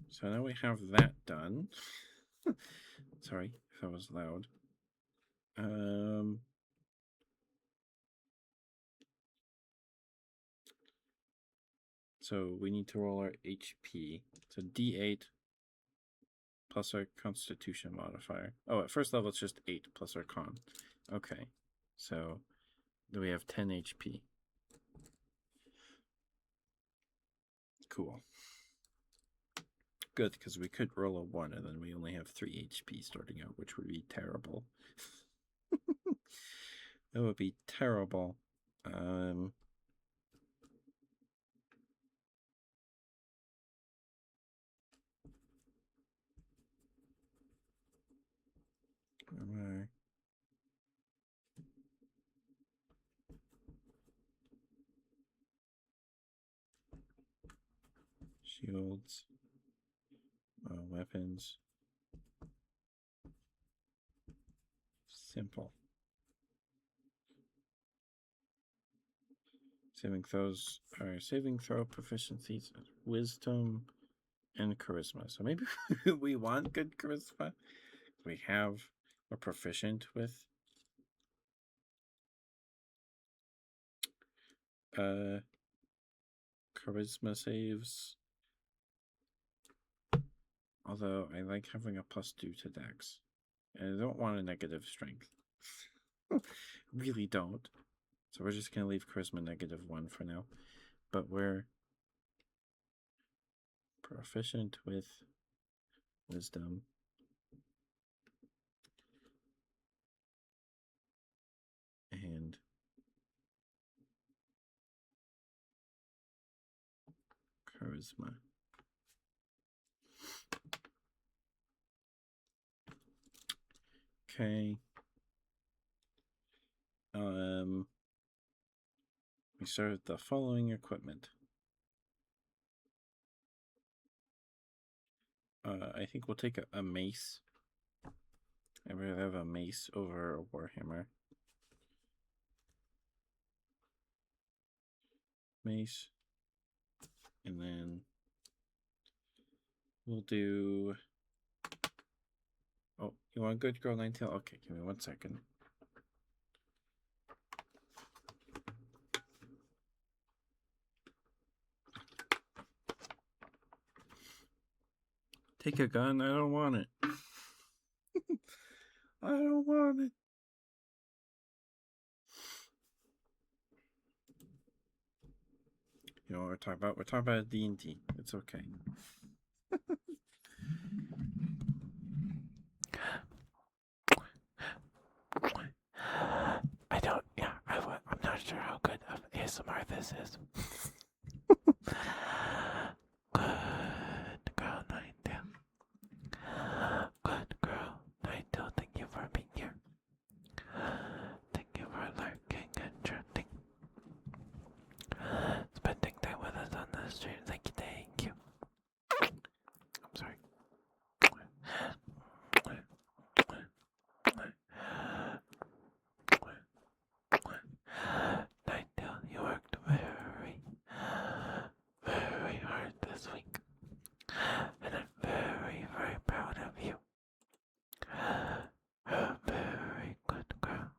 So now we have that done. Sorry if that was loud. So we need to roll our HP. So D8 plus our Constitution modifier. Oh, at first level it's just 8 plus our Con. Okay, so we have 10 HP. Cool. Good, because we could roll a 1 and then we only have 3 HP starting out, which would be terrible. That would be terrible. Shields, weapons, simple. Saving throws are saving throw proficiencies, wisdom, and charisma. So maybe we want good charisma. We have a proficient with charisma saves. Although I like having a +2 to dex. And I don't want a negative strength. Really don't. So we're just going to leave charisma -1 for now. But we're proficient with wisdom. And charisma. Okay. We start with the following equipment. I think we'll take a mace. I'd rather have a mace over a warhammer. Mace. And then we'll do... Oh, you want Good Girl Ninetale? Okay, give me 1 second. Take a gun? I don't want it. I don't want it. You know what we're talking about? We're talking about D&D. It's okay. I'm not sure how good of ASMR this is. Good girl, Ninetale. Good girl, Ninetale. Thank you for being here. Thank you for lurking and chatting. Spending time with us on the stream. Thank you. I'm sorry. Ninetale, you worked very, very hard this week. And I'm very, very proud of you. You're a very good girl.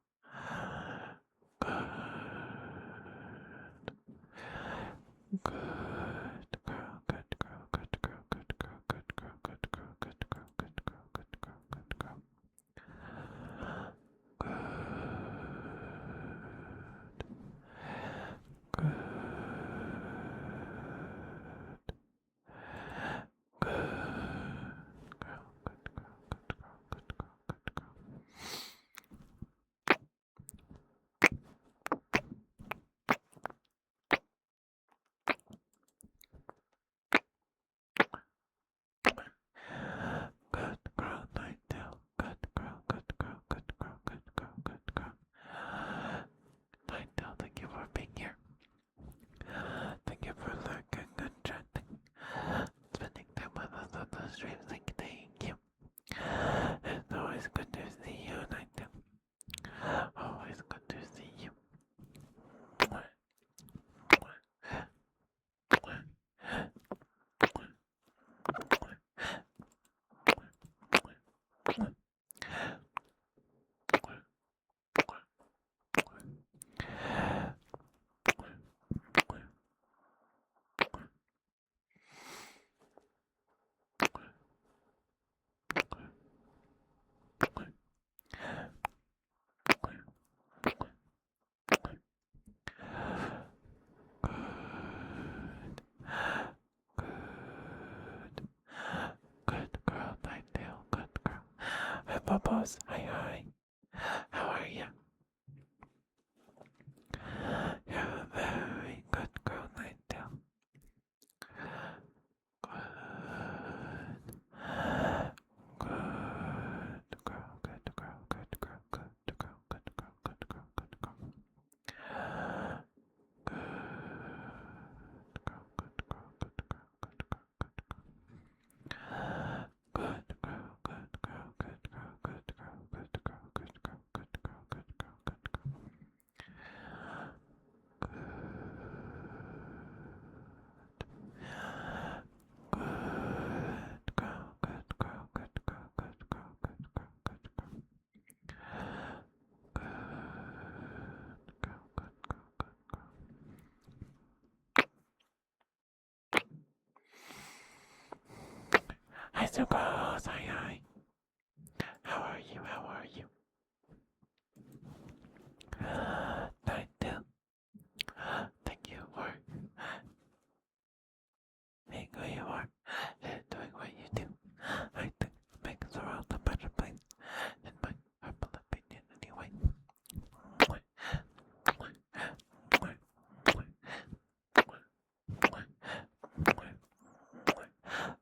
Good girl, good girl, good girl, good girl, good girl, good girl, good girl, good girl, good girl, good girl. Ninetale, thank you for being here. Thank you for lurking and chatting. Spending time with us on the stream. Thank you. It's always good to see you, Ninetale. Always good to see you. Bubbles. Hi. How are you? You're a very good girl, Ninetale. Hi, Zucos. Hi. How are you? Ninetale. Thank you for being who you are and doing what you do. I think it makes the world a better place, in my humble opinion, anyway.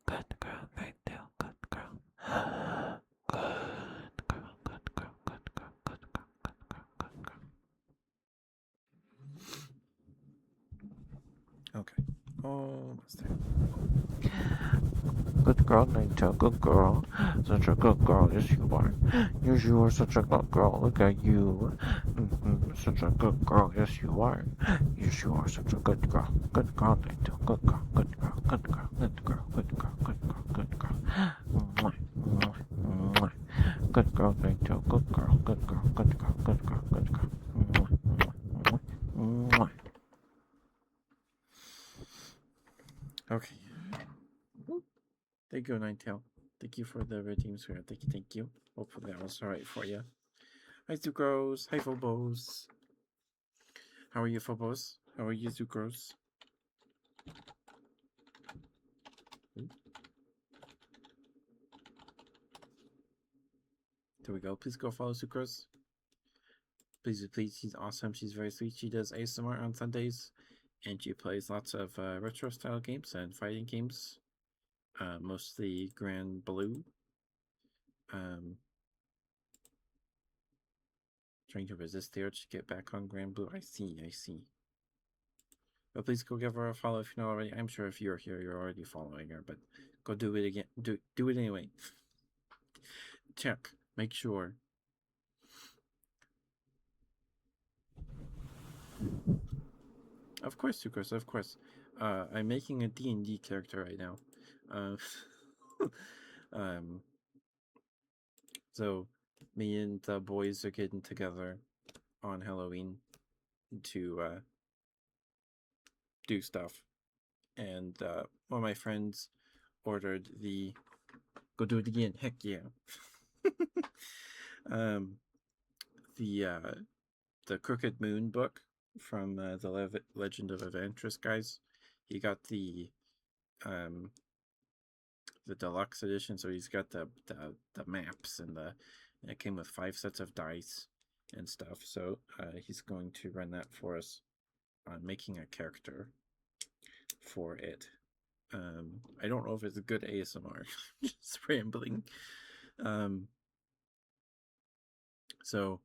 Good girl, Ninetale. Good girl. Okay. Almost there. Good girl, Ninetale. Good girl. Such a good girl. Yes, you are. Yes, you are such a good girl. Look at you. Such a good girl. Yes, you are. Yes, you are such a good girl. Good girl, Ninetale. Good girl. Good girl. Good girl. Good girl. Good girl. Good girl. Good girl. Mwah, mwah, mwah. Good girl, Ninetale. Good girl. Good girl. Good girl. Good girl. Good girl. Mwah, mwah, mwah, mwah. Okay. Thank you, Ninetale. Thank you for the redeem swear. Thank you. Hopefully that was alright for you. Hi, Zucros. Hi, Phobos. How are you, Phobos? How are you, Zucros? There we go. Please go follow Sucrose. Please. She's awesome. She's very sweet. She does ASMR on Sundays, and she plays lots of retro style games and fighting games. Mostly Grand Blue. Trying to resist the urge to get back on Grand Blue. I see. But please go give her a follow if you know already. I'm sure if you're here, you're already following her. But go do it again. Do it anyway. Check. Make sure. Of course, Sucrose, of course. I'm making a D&D character right now. So me and the boys are getting together on Halloween to do stuff. And one of my friends ordered the... Go do it again, heck yeah. The Crooked Moon book from the Legend of Evantris guys. He got the deluxe edition, so he's got the maps and it came with 5 sets of dice and stuff. So he's going to run that for us on making a character for it. I don't know if it's a good ASMR. Just rambling. So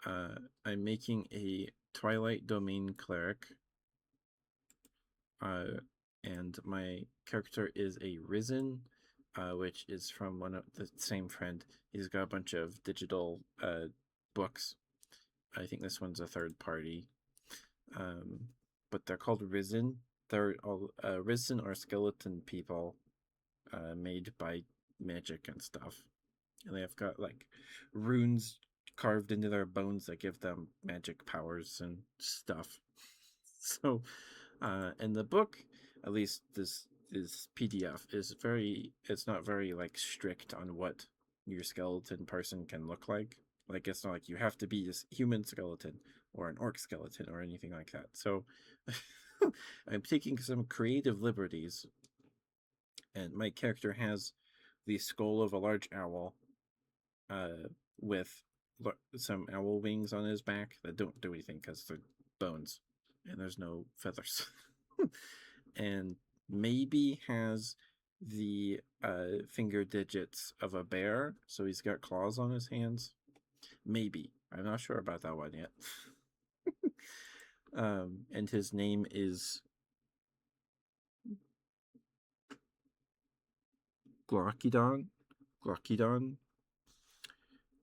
I'm making a Twilight Domain cleric. And my character is a Risen, which is from one of the same friend. He's got a bunch of digital books. I think this one's a third party. But they're called Risen. They're all Risen or skeleton people made by magic and stuff. And they've got like runes carved into their bones that give them magic powers and stuff. So in the book, at least this PDF is it's not very like strict on what your skeleton person can look like. Like it's not like you have to be a human skeleton or an orc skeleton or anything like that. So I'm taking some creative liberties, and my character has the skull of a large owl, with some owl wings on his back that don't do anything because they're bones and there's no feathers. And maybe has the finger digits of a bear, so he's got claws on his hands. Maybe. I'm not sure about that one yet. And his name is Glaucidon. Glaucidon.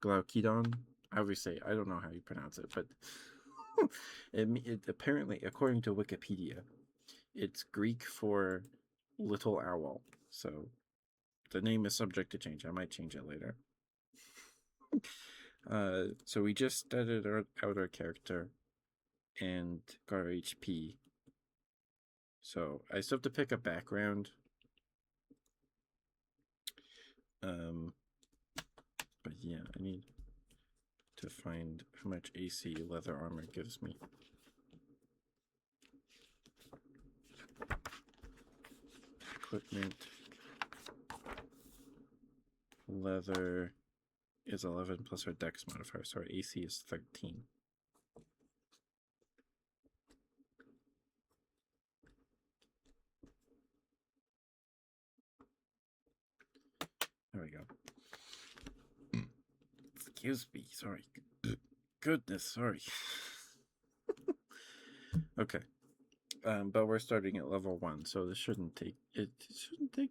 Glaucidon. However you say it. I don't know how you pronounce it, but it apparently, according to Wikipedia, it's Greek for little owl. So the name is subject to change. I might change it later. So we just started out our character and got our HP. So I still have to pick a background. But yeah, I need to find how much AC leather armor gives me. Equipment. Leather is 11 plus our dex modifier, so our AC is 13. There we go. Excuse me, sorry. Goodness, sorry. Okay. But we're starting at level 1, so this shouldn't take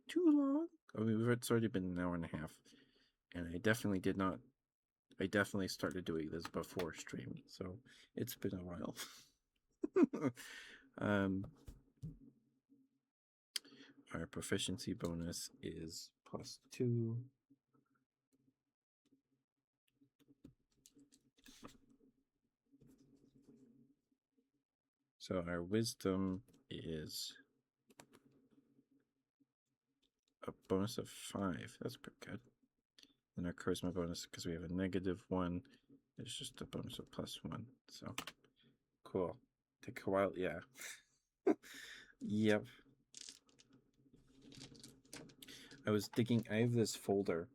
too long. I mean, it's already been an hour and a half, and I definitely started doing this before stream, so it's been a while. Our proficiency bonus is +2. So our wisdom is a bonus of 5. That's pretty good. And our charisma bonus, because we have a -1, is just a bonus of +1. So cool. Take a while, yeah. Yep. I have this folder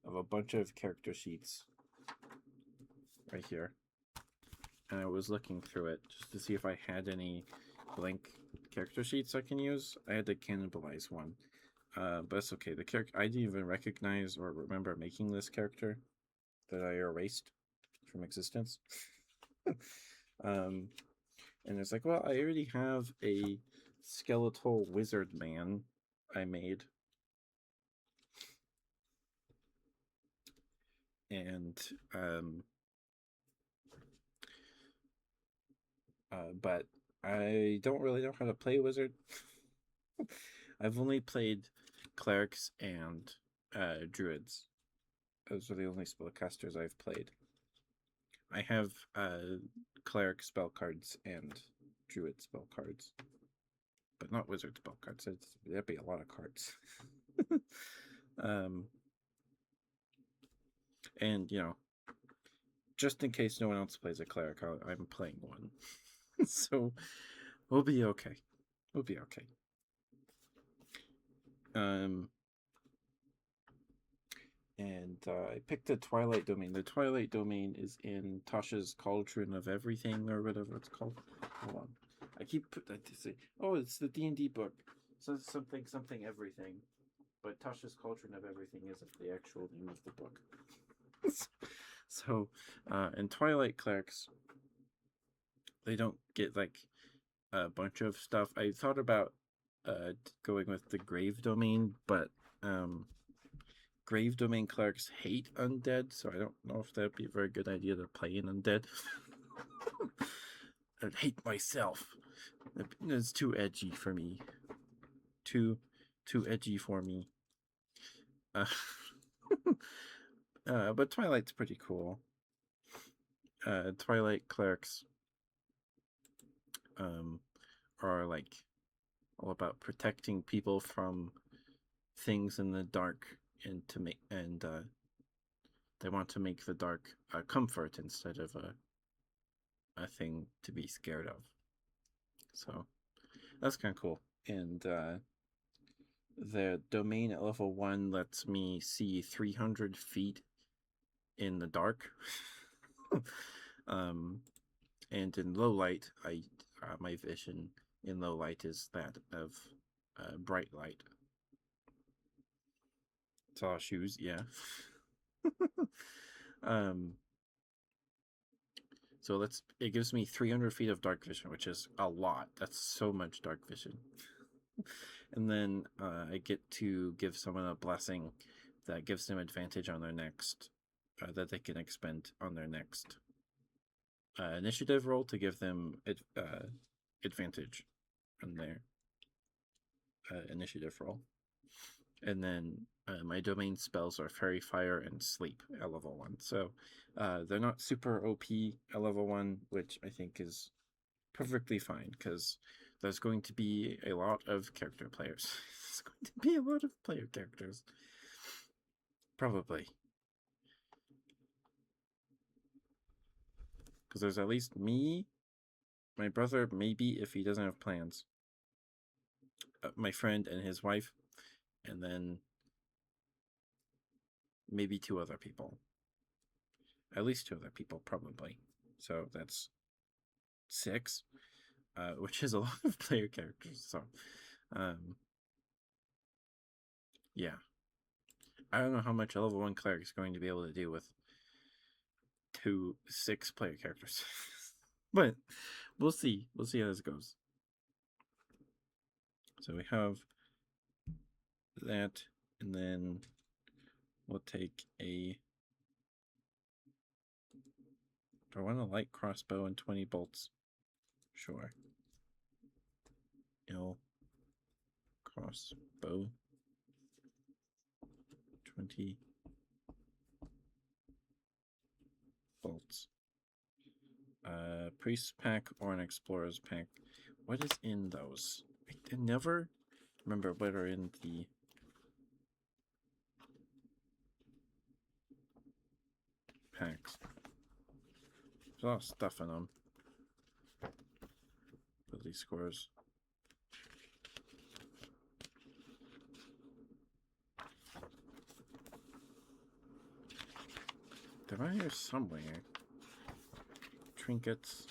of a bunch of character sheets right here. And I was looking through it just to see if I had any blank character sheets I can use. I had to cannibalize one. But it's okay. The character I didn't even recognize or remember making this character that I erased from existence. And it's like, well, I already have a skeletal wizard man I made. And but I don't really know how to play wizard. I've only played clerics and druids. Those are the only spellcasters I've played. I have cleric spell cards and druid spell cards, but not wizard spell cards. That'd be a lot of cards. And just in case no one else plays a cleric, I'm playing one. So we'll be okay. We'll be okay. And I picked the Twilight Domain. The Twilight Domain is in Tasha's Cauldron of Everything, or whatever it's called. Hold on. I keep putting that to say, oh, it's the D&D book. It says something everything. But Tasha's Cauldron of Everything isn't the actual name of the book. So, in Twilight Clerics, they don't get like a bunch of stuff. I thought about going with the Grave Domain, but Grave Domain clerics hate undead, so I don't know if that'd be a very good idea to play an undead. I'd hate myself. It's too edgy for me. Too edgy for me. But Twilight's pretty cool. Twilight clerics are like all about protecting people from things in the dark, and they want to make the dark a comfort instead of a thing to be scared of. So that's kind of cool. And the domain at level 1 lets me see 300 feet in the dark. And in low light, my vision in low light is that of bright light. Tall shoes, yeah. So it gives me 300 feet of dark vision, which is a lot. That's so much dark vision. And then I get to give someone a blessing that gives them advantage on their next, that they can expend on their next initiative roll to give them advantage on their initiative roll. And then my domain spells are Fairy Fire and Sleep at level 1. So they're not super OP at level 1, which I think is perfectly fine, because there's going to be a lot of character players. There's going to be a lot of player characters. Probably. Because there's at least me, my brother, maybe if he doesn't have plans, my friend and his wife, and then maybe 2 other people. At least 2 other people, probably. So that's 6, which is a lot of player characters. So, yeah. I don't know how much a level 1 cleric is going to be able to do with 6 player characters. But we'll see. We'll see how this goes. So we have that, and then we'll take a... Do I want a light crossbow and 20 bolts? Sure. Crossbow. 20 bolts. Priest pack or an explorer's pack. What is in those? I never remember what are in the... packs. There's a lot of stuff in them. Ability scores. They're right here somewhere. Trinkets.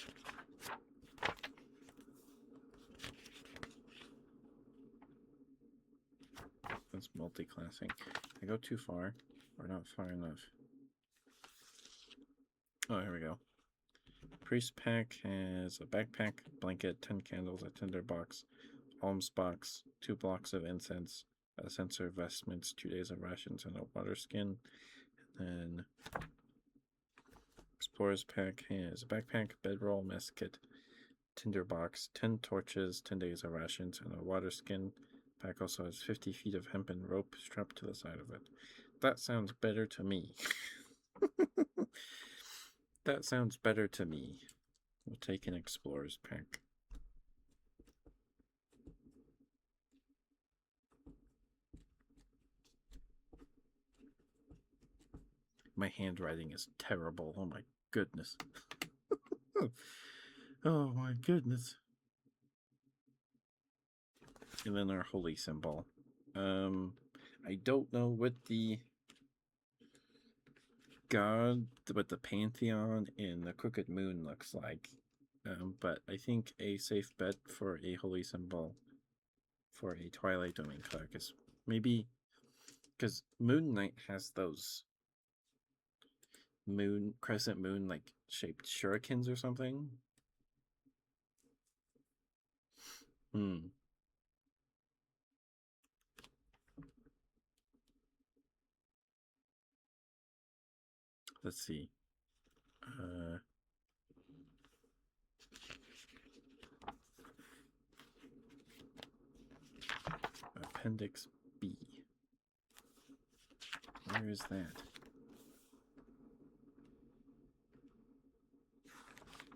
That's multi-classing. I go too far, or not far enough. Oh, here we go. Priest pack has a backpack, blanket, 10 candles, a tinder box, alms box, 2 blocks of incense, a censer, vestments, 2 days of rations, and a water skin. And then explorer's pack has a backpack, bedroll, mess kit, tinder box, 10 torches, 10 days of rations, and a water skin. Pack also has 50 feet of hempen rope strapped to the side of it. That sounds better to me. That sounds better to me. We'll take an explorer's pack. My handwriting is terrible. Oh my goodness. Oh my goodness. And then our holy symbol. I don't know what the god, what the pantheon in the Crooked Moon looks like. But I think a safe bet for a holy symbol for a Twilight Domain cleric is maybe, because Moon Knight has those crescent moon like shaped shurikens or something. Let's see. Appendix B. Where is that?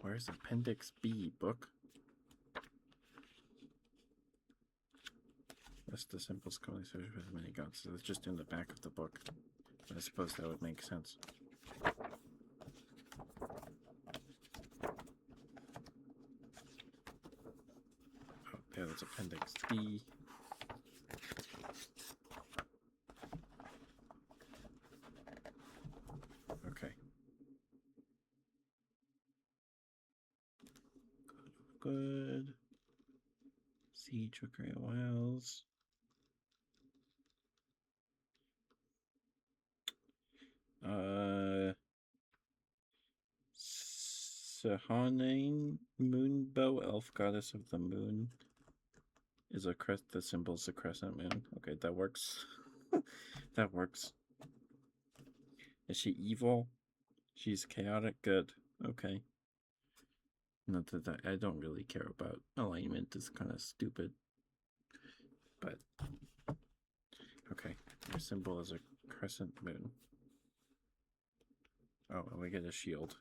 Where's Appendix B, book? List the simple commonly associated with many gods. So it's just in the back of the book. I suppose that would make sense. Oh, yeah, that's Appendix B. Okay. good. Siege of Great Wells. Sahane, Moonbow, Elf Goddess of the Moon, is a crest that symbols the crescent moon. Okay, that works. That works. Is she evil? She's chaotic. Good. Okay. Not that I don't really care about alignment. It's kind of stupid. But okay, your symbol is a crescent moon. Oh, and we get a shield.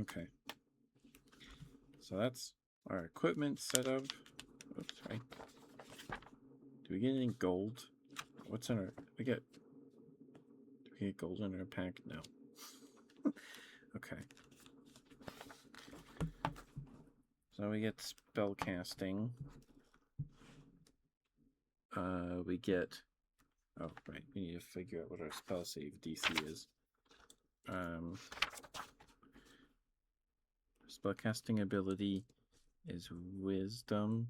Okay. So that's our equipment setup. Oops, sorry. Do we get any gold? What's in our... Do we get gold in our pack? No. Okay. So we get spell casting. We get... Oh, right. We need to figure out what our spell save DC is. Spellcasting ability is Wisdom.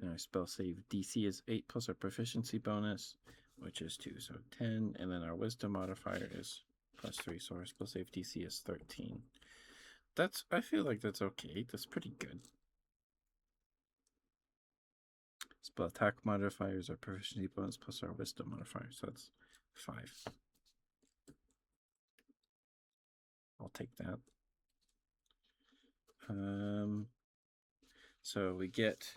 And our spell save DC is 8 plus our proficiency bonus, which is 2, so 10. And then our Wisdom modifier is +3, so our spell save DC is 13. I feel like that's okay. That's pretty good. Spell attack modifiers are proficiency bonus plus our Wisdom modifier, so that's 5. I'll take that. So we get...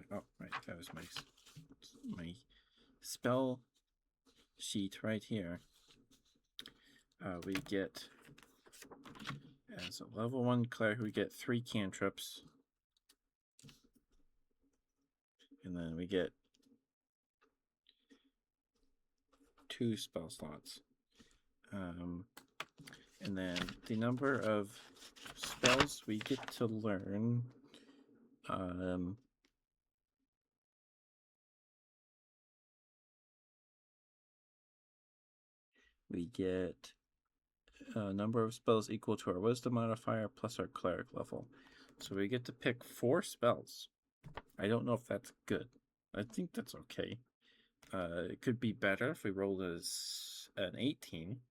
oh, right, that was my spell sheet right here. We get, as a level 1 cleric, we get 3 cantrips. And then we get 2 spell slots. And then the number of spells we get to learn, we get a number of spells equal to our Wisdom modifier plus our cleric level. So we get to pick 4 spells. I don't know if that's good. I think that's okay. It could be better if we rolled as an 18.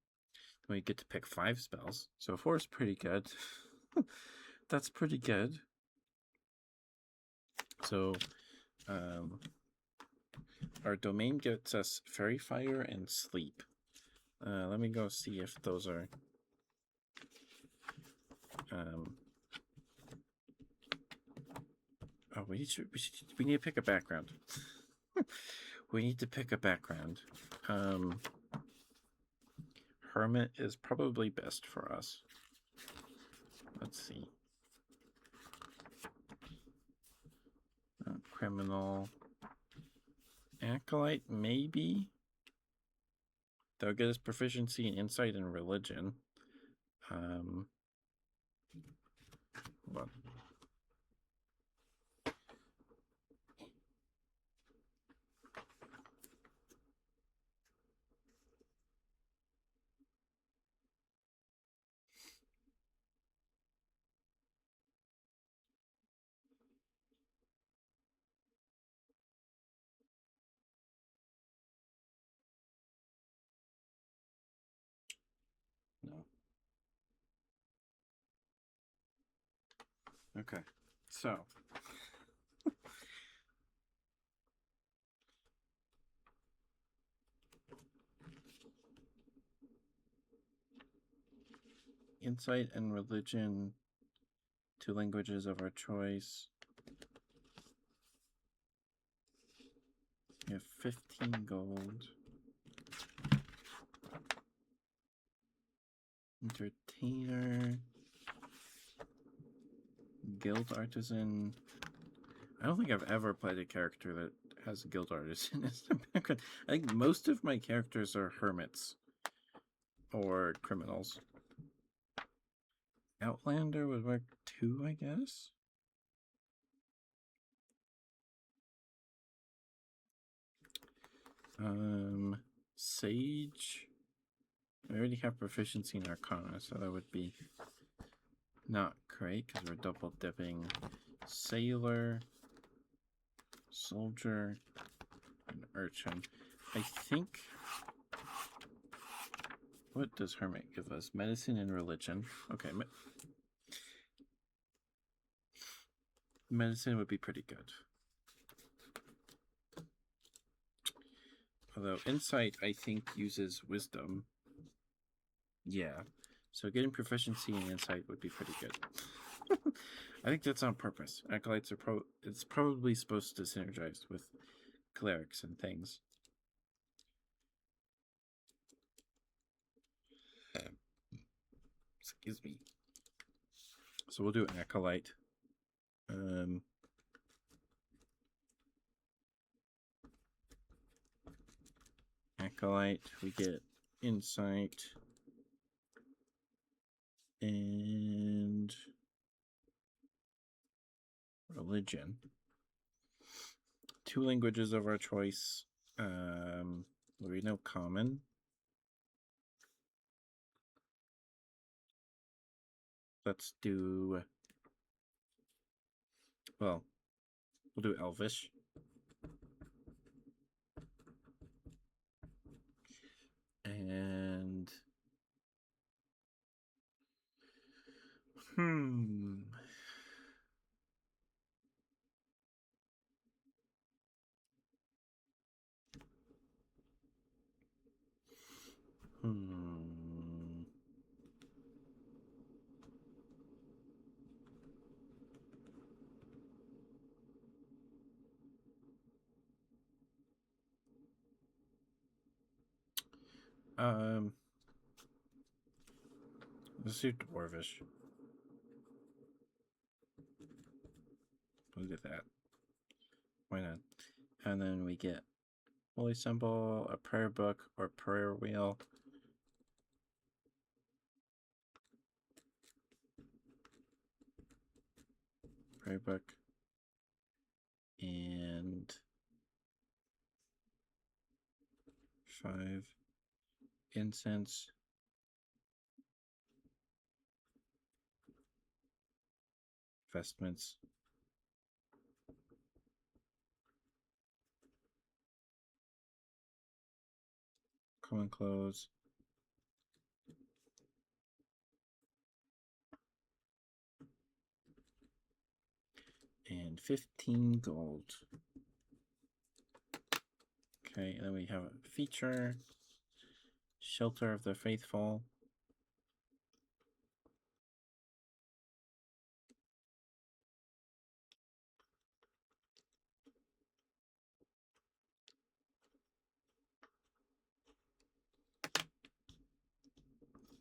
We get to pick 5 spells. So 4 is pretty good. That's pretty good. So our domain gets us Fairy Fire and Sleep. Let me go see if those are... oh, we need to pick a background. We need to pick a background. Hermit is probably best for us. Let's see. Criminal. Acolyte, maybe? That'll get us proficiency in insight and religion. Well. No. Okay, so insight and religion, 2 languages of our choice. We have 15 gold. Entertainer. Guild Artisan. I don't think I've ever played a character that has a Guild Artisan as the background. I think most of my characters are hermits or criminals. Outlander would work too, I guess. Sage. I already have proficiency in Arcana, so that would be not great because we're double dipping. Sailor, soldier, and urchin. I think. What does hermit give us? Medicine and religion. Okay. Medicine would be pretty good. Although insight, I think, uses wisdom. Yeah. So getting proficiency in insight would be pretty good. I think that's on purpose. Acolytes are it's probably supposed to synergize with clerics and things. Excuse me. So we'll do an acolyte. Acolyte, we get insight and religion. 2 languages of our choice. We know common. Let's do, well, we'll do Elvish. And let's do Dwarvish. We'll do that. Why not? And then we get holy symbol, a prayer book, or prayer wheel. Prayer book. And 5 incense. Vestments. Common clothes. And 15 gold. Okay, and then we have a feature. Shelter of the Faithful.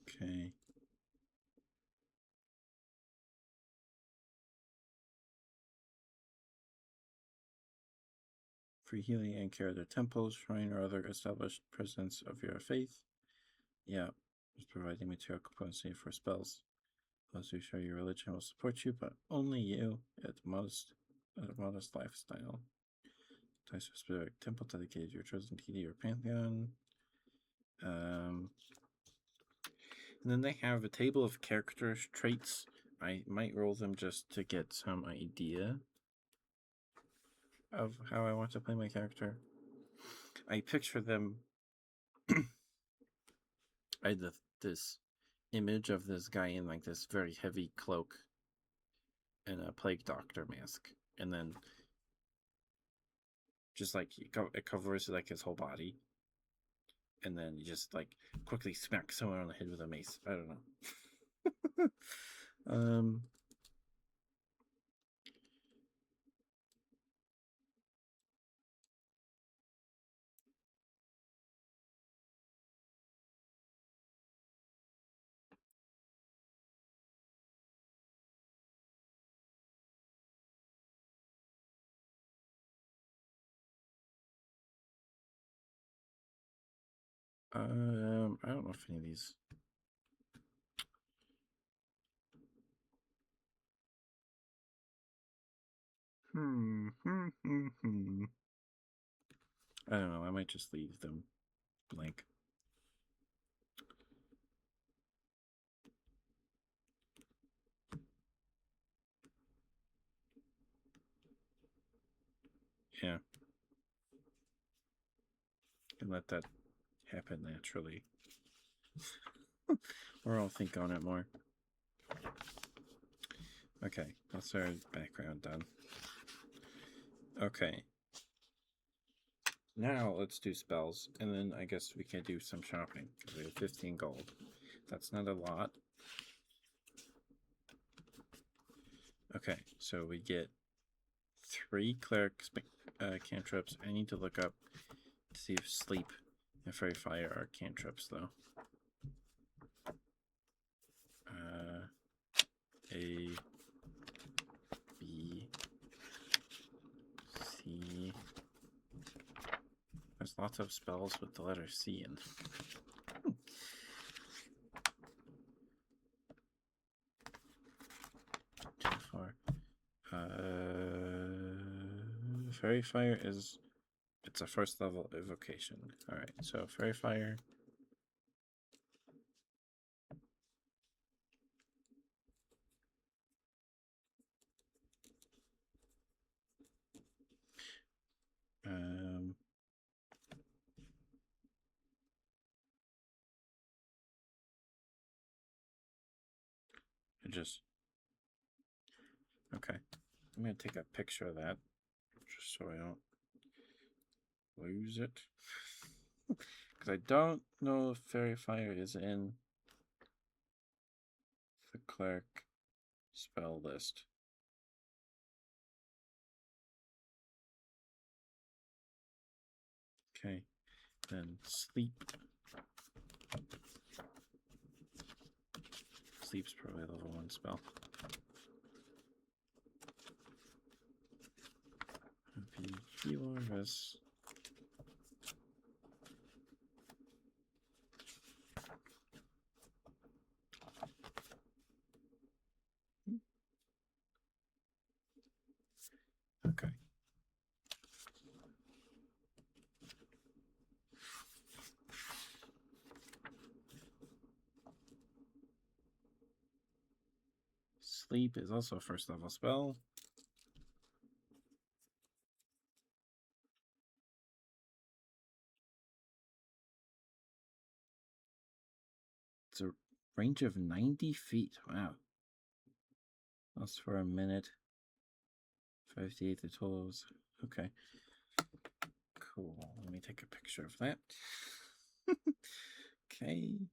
Okay. Free healing and care of the temples, shrine, or other established presence of your faith. Yeah, it's providing material components needed for spells. Those who share your religion will support you, but only you at a modest lifestyle. Ties to a specific temple dedicated to your chosen deity or pantheon. And then they have a table of character traits. I might roll them just to get some idea of how I want to play my character. I picture them. I had this image of this guy in like this very heavy cloak and a plague doctor mask, and then just like it covers like his whole body, and then you just like quickly smack someone on the head with a mace. I don't know. I don't know if any of these. I don't know. I might just leave them blank. Yeah. And let that happen naturally. Or I'll think on it more. Okay, that's our background done. Okay. Now let's do spells, and then I guess we can do some shopping, because we have 15 gold. That's not a lot. Okay, so we get 3 cleric cantrips. I need to look up to see if sleep and fairy fire are cantrips, though. A, B, C. There's lots of spells with the letter C in them. 2, 4. Fairy fire is, it's a first level evocation. Alright, so fairy fire. Okay. I'm gonna take a picture of that just so I don't lose it. Because I don't know if fairy fire is in the cleric spell list. Okay, then sleep. Sleep's probably a level 1 spell. Healers. Okay. Sleep is also a first level spell. It's a range of 90 feet. Wow. Lasts for a minute. 58 the totals. Okay. Cool. Let me take a picture of that. Okay.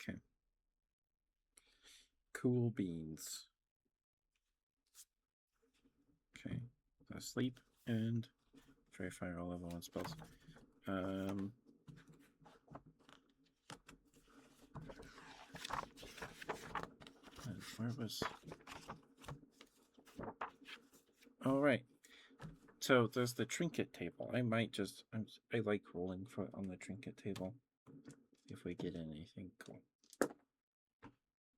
Okay. Cool beans. Okay. Sleep and fairy fire all level 1 spells. Where was? Oh, right. So there's the trinket table. I might just, I like rolling for on the trinket table. If we get anything cool.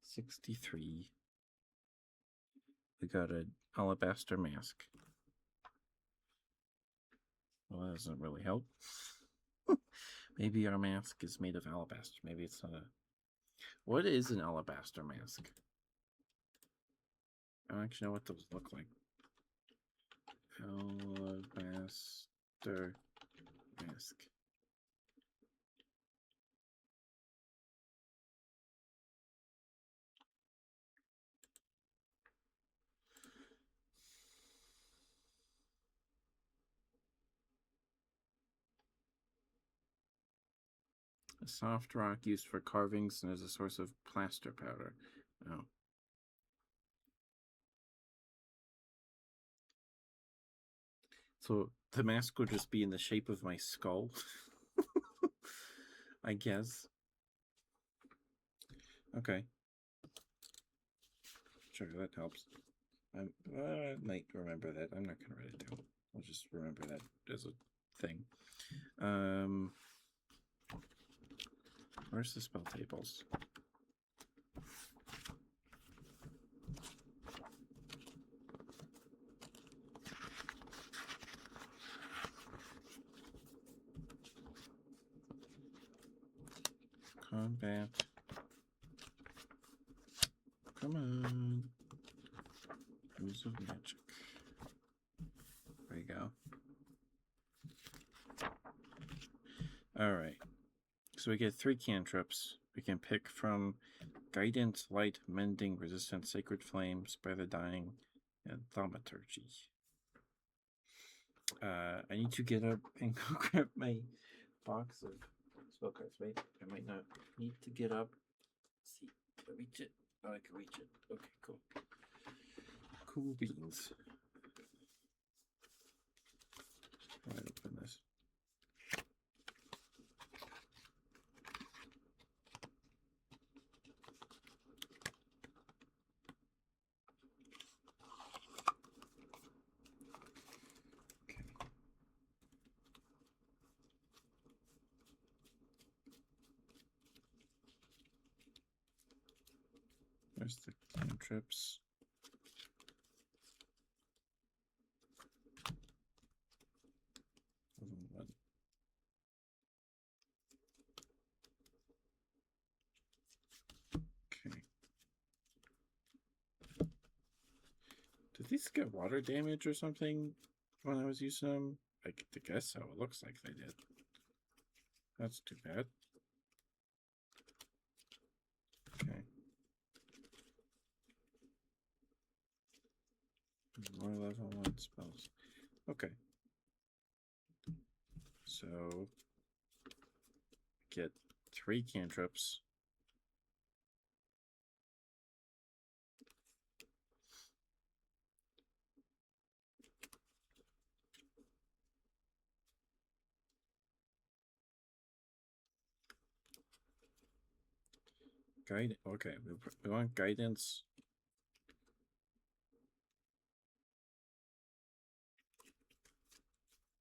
63. We got an alabaster mask. Well, that doesn't really help. Maybe our mask is made of alabaster. Maybe it's not a... What is an alabaster mask? I don't actually know what those look like. Alabaster mask. A soft rock used for carvings and as a source of plaster powder. Oh. So the mask will just be in the shape of my skull. I guess. Okay. Sure, that helps. I might remember that. I'm not gonna write it down. I'll just remember that as a thing. Where's the spell tables? Combat. Come on. Rules of magic. There you go. Alright. So we get 3 cantrips. We can pick from Guidance, Light, Mending, Resistance, Sacred Flame, Spare the Dying, and Thaumaturgy. I need to get up and go grab my box of spell cards. Wait, I might not need to get up. Let's see, can I reach it? Oh, I can reach it. Okay, cool. Cool beans. All right, open this. There's the cantrips. Okay. Did these get water damage or something when I was using them? I guess so. It looks like they did. That's too bad. Okay. More level 1 spells. Okay. So get 3 cantrips. Guide. Okay, we want guidance.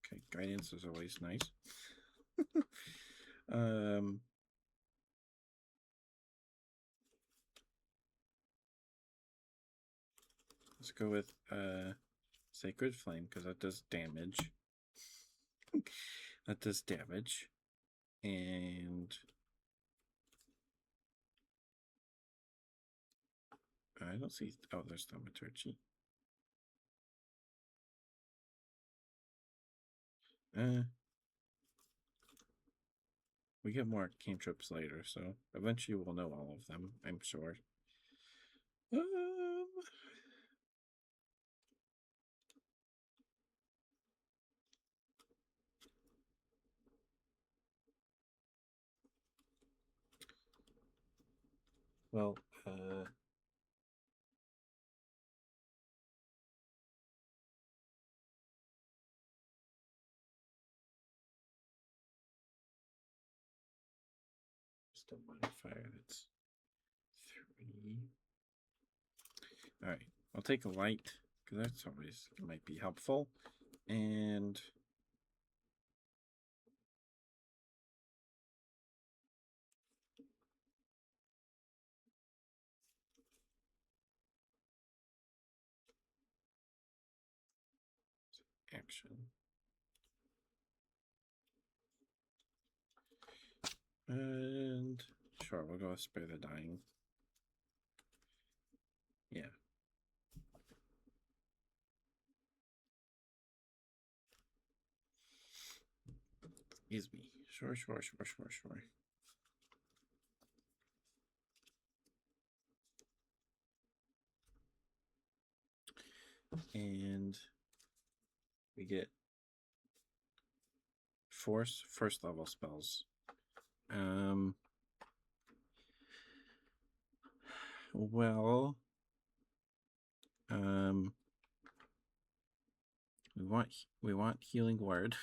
Okay, guidance is always nice. Let's go with Sacred Flame because that does damage. That does damage. And I don't see. Oh, there's Thaumaturgy. We get more cantrips later, so eventually we'll know all of them, I'm sure. Well, just a modifier that's 3. All right, I'll take a light because that's always might be helpful. And action. And sure, we'll go with Spare the Dying. Yeah. Excuse me. Sure. And we get Force first level spells. Well, We want healing word.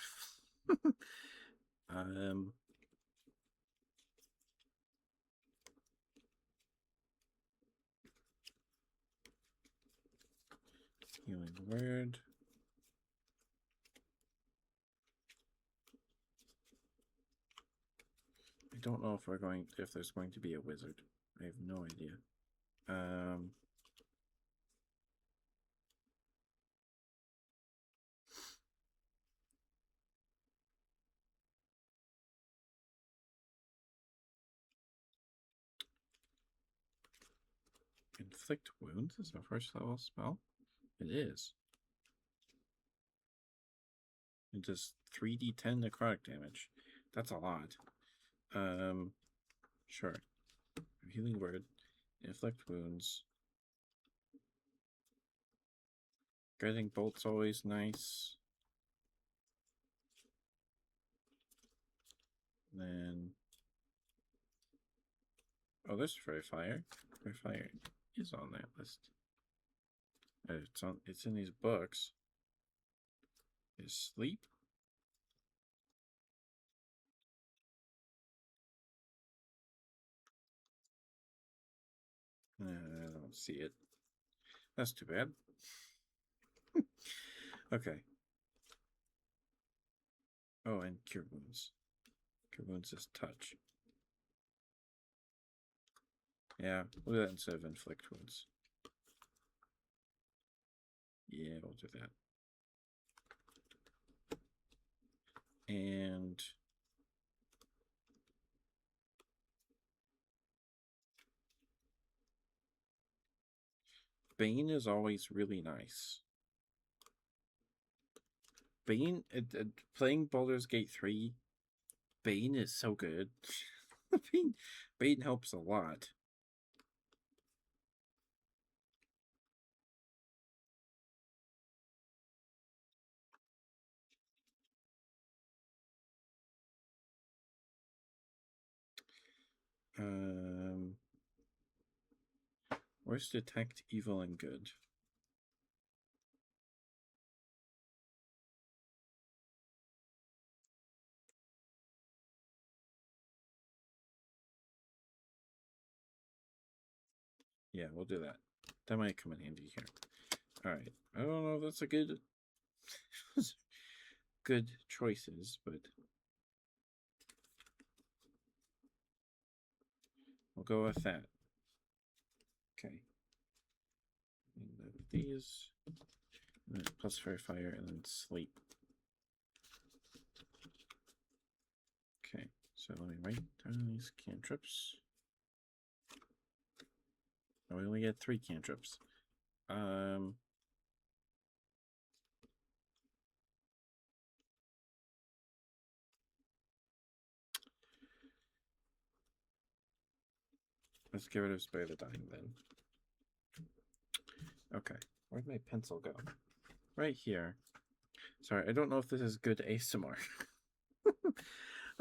Healing word. I don't know if there's going to be a wizard. I have no idea. Inflict wounds is a first level spell. It is. It does 3d10 necrotic damage. That's a lot. Sure. Healing word. Inflict wounds. Guiding bolt's always nice. Then oh, there's Fairy Fire. Fairy Fire is on that list. It's in these books. Is sleep? I don't see it. That's too bad. Okay. Oh, and Cure Wounds. Cure Wounds is touch. Yeah, we'll do that instead of Inflict Wounds. Yeah, we'll do that. And Bane is always really nice. Bane, playing Baldur's Gate 3, Bane is so good. Bane helps a lot. Where's Detect Evil and Good? Yeah, we'll do that. That might come in handy here. Alright. I don't know if that's a good good choices, but we'll go with that. Okay. And then these. And then plus Fairy Fire and then sleep. Okay, so let me write down these cantrips. Oh, we only get 3 cantrips. Let's get rid of Spare the Dying then. Okay, where'd my pencil go? Right here. Sorry, I don't know if this is good ASMR.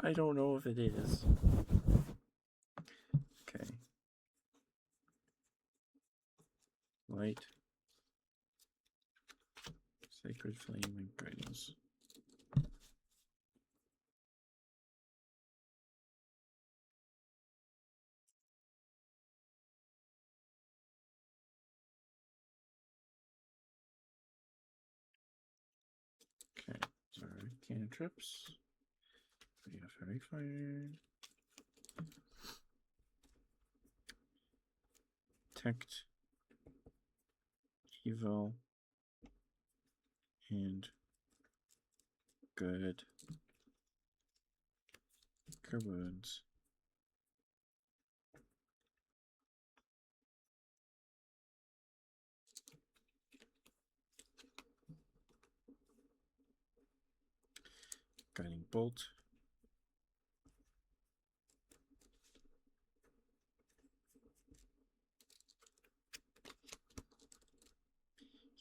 I don't know if it is. Okay. Light. Sacred Flame and Guidance. Okay, so cantrips. We have Fairy Fire. Detect Evil and Good. Cure Wounds. Guiding Bolt.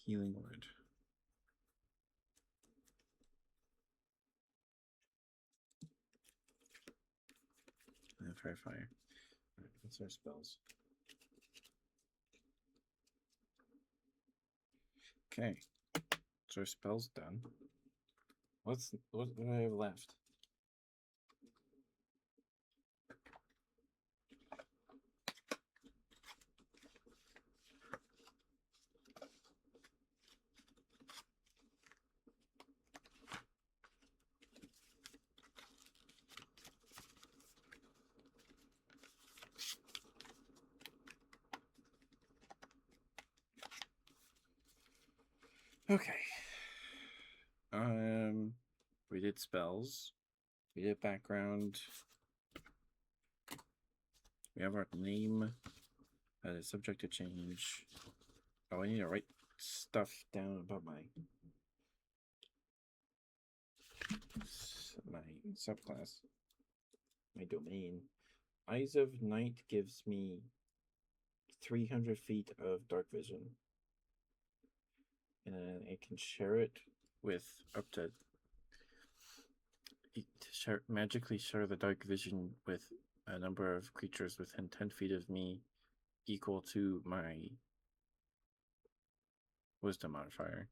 Healing Word. And Fairy Fire. Alright, that's our spells. Okay. So our spell's done. What do I have left? Okay. We did spells. We did background. We have our name. Subject to change. Oh, I need to write stuff down about my subclass. My domain. Eyes of Night gives me 300 feet of dark vision. And I can share it with up to magically share the dark vision with a number of creatures within 10 feet of me equal to my wisdom modifier.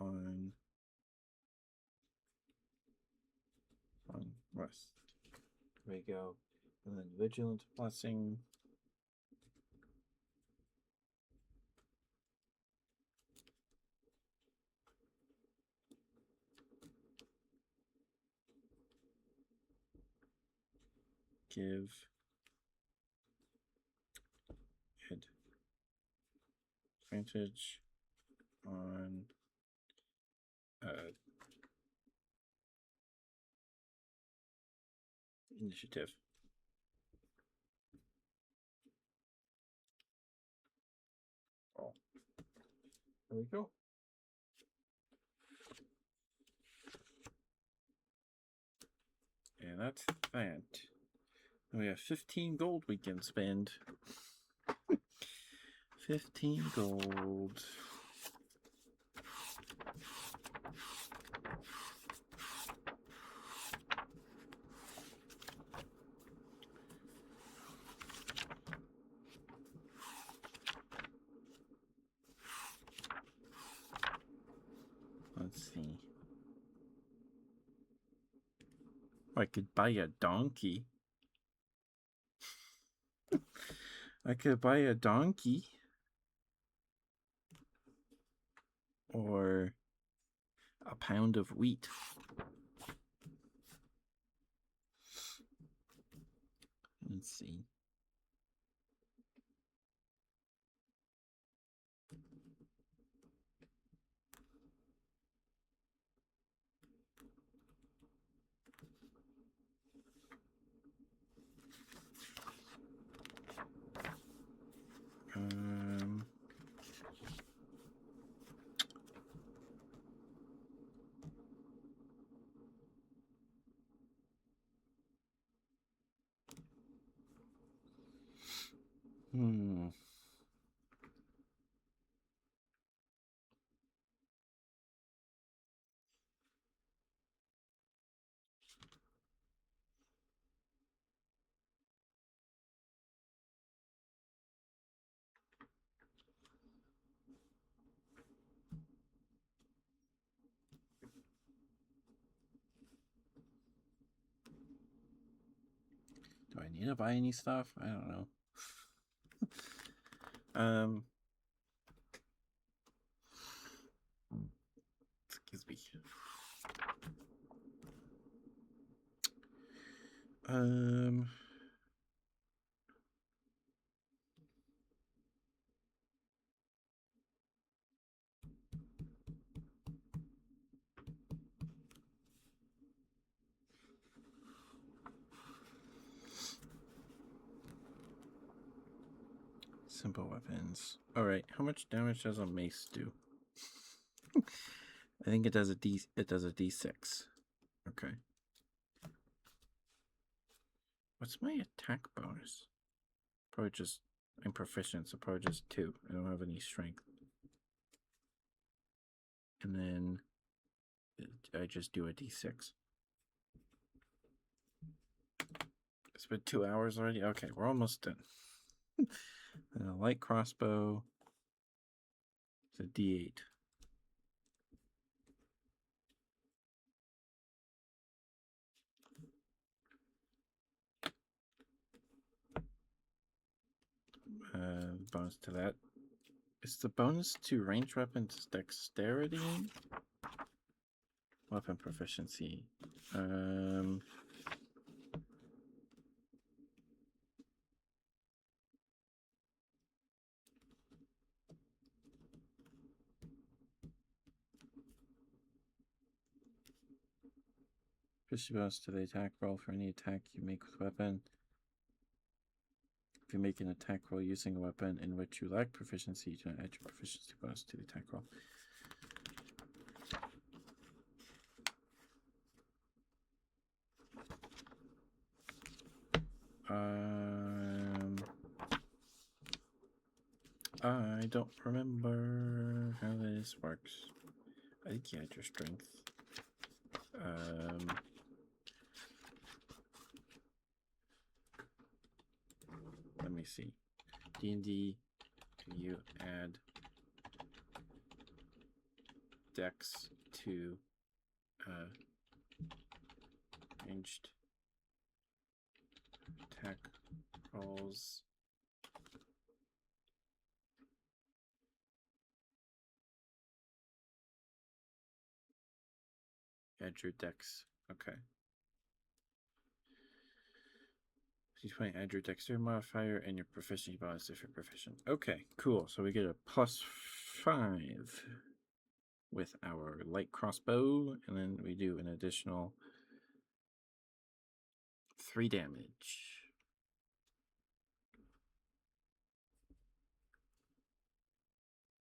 On rest. There we go. And then Vigilant Blessing. Give advantage on initiative. Oh, there we go. And that's that. We have 15 gold we can spend. 15 gold. Let's see. I could buy a donkey. I could buy a donkey. Or a pound of wheat. Let's see. Do I need to buy any stuff? I don't know. Um. Simple weapons. Alright, how much damage does a mace do? I think it does a D6. Okay. What's my attack bonus? Probably just I'm proficient, so probably just 2. I don't have any strength. And then I just do a D6. It's been 2 hours already? Okay, we're almost done. And a light crossbow. It's a D8. Bonus to that. Is the bonus to range weapons dexterity? Weapon proficiency. Proficiency bonus to the attack roll for any attack you make with weapon. If you make an attack roll using a weapon in which you lack proficiency, you can add your proficiency bonus to the attack roll. I don't remember how this works. I think you add your strength. Let me see. D&D, you add dex to ranged attack rolls. Add your dex. Okay. Please point add your dexterity modifier and your proficiency bonus if you're proficient. Okay, cool. So we get a +5 with our light crossbow, and then we do an additional 3 damage.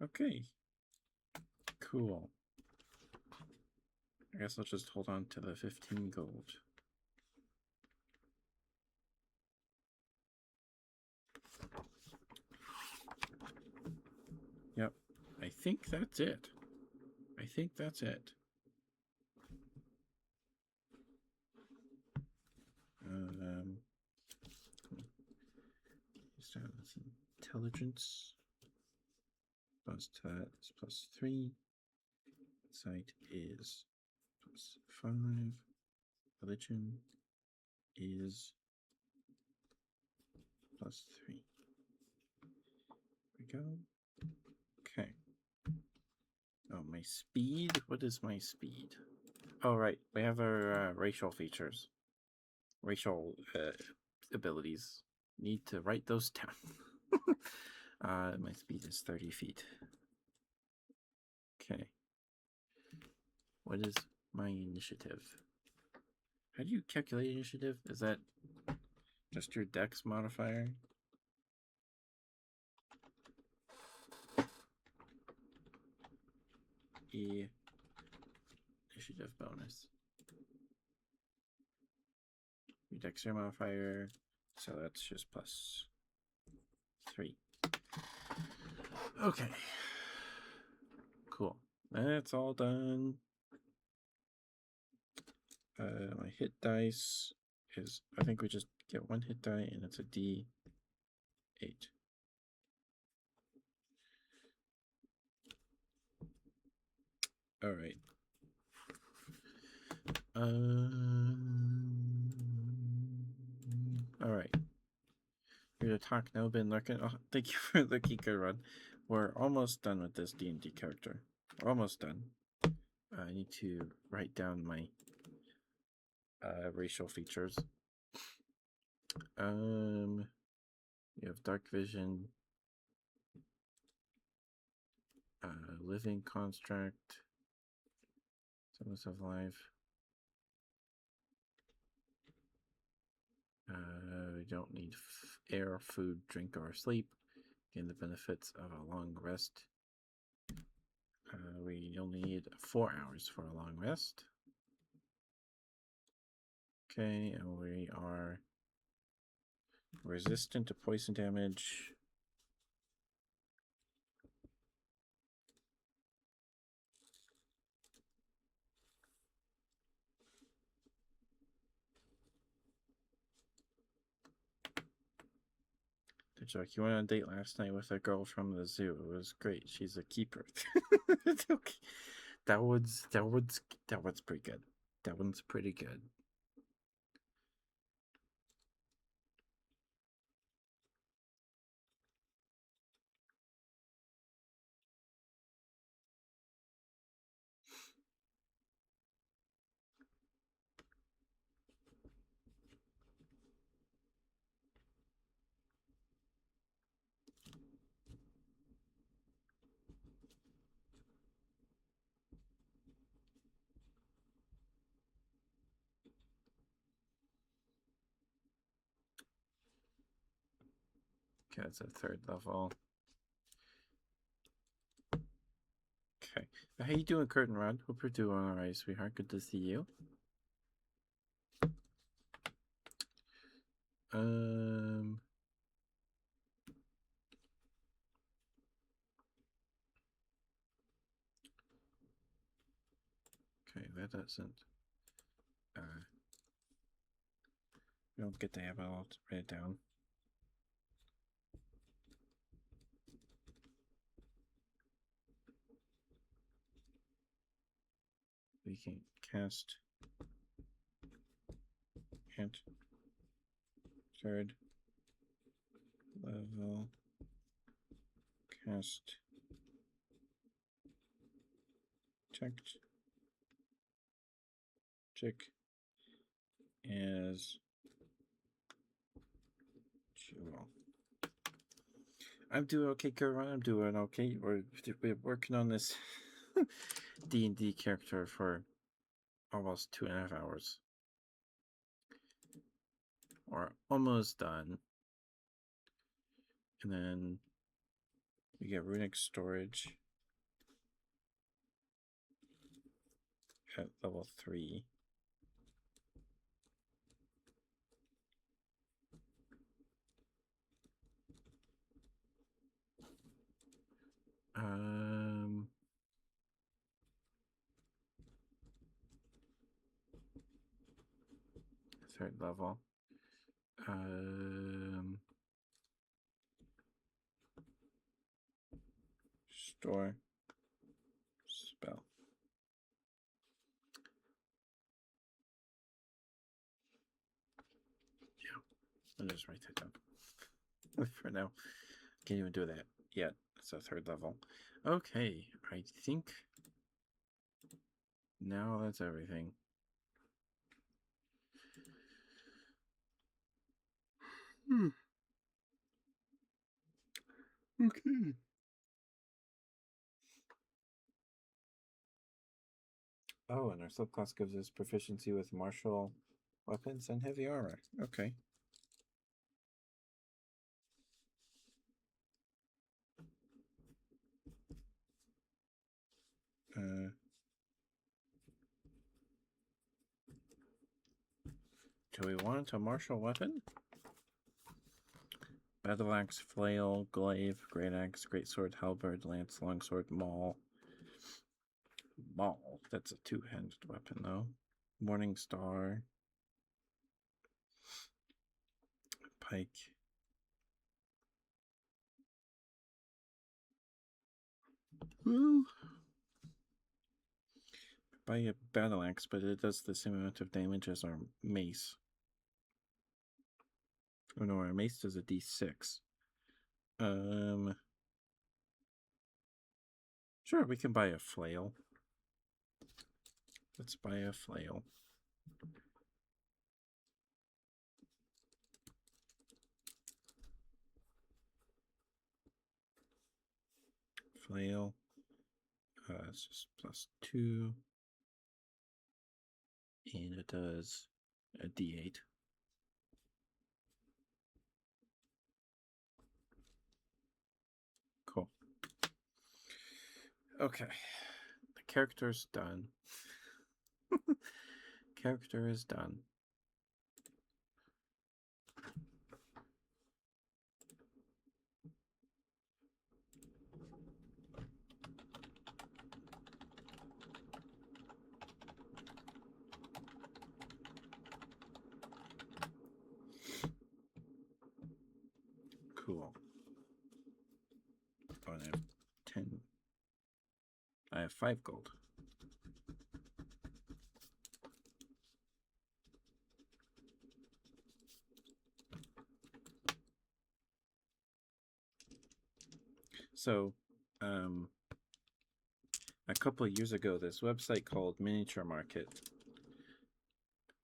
Okay. Cool. I guess I'll just hold on to the 15 gold. Yep. I think that's it. I think that's it. Intelligence. Plus to that is +3. Insight is +5. Religion is +3. There we go. Okay. Oh, my speed? What is my speed? Oh, right. We have our racial features. Racial abilities. Need to write those down. My speed is 30 feet. Okay. What is my initiative? How do you calculate initiative? Is that just your dex modifier? Initiative bonus. Your dexterity modifier. So that's just +3. Okay. Cool. That's all done. My hit dice is, I think we just get 1 hit die, and it's a D8. All right. All right. Here to talk now, been lurking. Oh, thank you for the Kika run. We're almost done with this D&D character. We're almost done. I need to write down my racial features. You have dark vision, living construct, semblance of life. We don't need air, food, drink, or sleep. Gain the benefits of a long rest. We only need 4 hours for a long rest. Okay, and we are resistant to poison damage. The joke, you went on a date last night with a girl from the zoo. It was great. She's a keeper. It's okay. That one's pretty good. That one's pretty good. Okay, that's a 3rd level. Okay. How you doing, Curtain Rod? Hope you're doing alright, sweetheart. Good to see you. Okay, that doesn't. We don't get to have it all to write it down. We can cast at 3rd level. Cast checked. Check as jewel. I'm doing okay, Karen. I'm doing okay. We're working on this D&D character for almost 2.5 hours. We're almost done. And then we get runic storage at level 3. Third level. Store spell. Yeah, I'll just write that down for now. Can't even do that yet. It's a 3rd level. Okay, I think now that's everything. Okay. Oh, and our subclass gives us proficiency with martial weapons and heavy armor. Okay. Do we want a martial weapon? Battle axe, flail, glaive, great axe, great sword, halberd, lance, longsword, maul. Maul. That's a 2-handed weapon, though. Morning star. Pike. Well, buy a battle axe, but it does the same amount of damage as our mace. Oh no, our mace does a d6. Sure, we can buy a flail. Let's buy a flail. flail. It's just +2. And it does a d8. Cool. Okay. The character's done. Character is done. Cool. Oh, and I have 10. I have 5 gold. So, a couple of years ago, this website called Miniature Market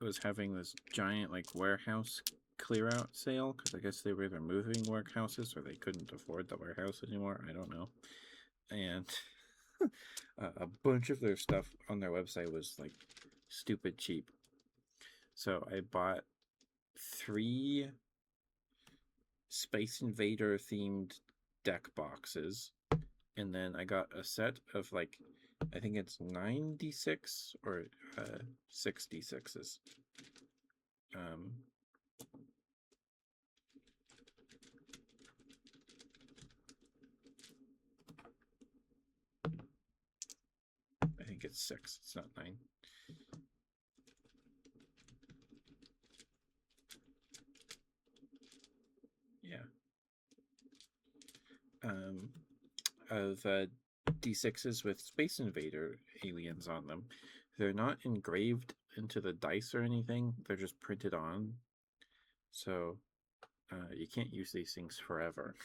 was having this giant warehouse clear out sale, because I guess they were either moving warehouses or they couldn't afford the warehouse anymore. I don't know. And a bunch of their stuff on their website was stupid cheap. So I bought 3 Space Invader themed deck boxes, and then I got a set of I think it's 96 or 66s. I think it's 6. It's not 9. Yeah. Of D6s with Space Invader aliens on them. They're not engraved into the dice or anything. They're just printed on. So you can't use these things forever.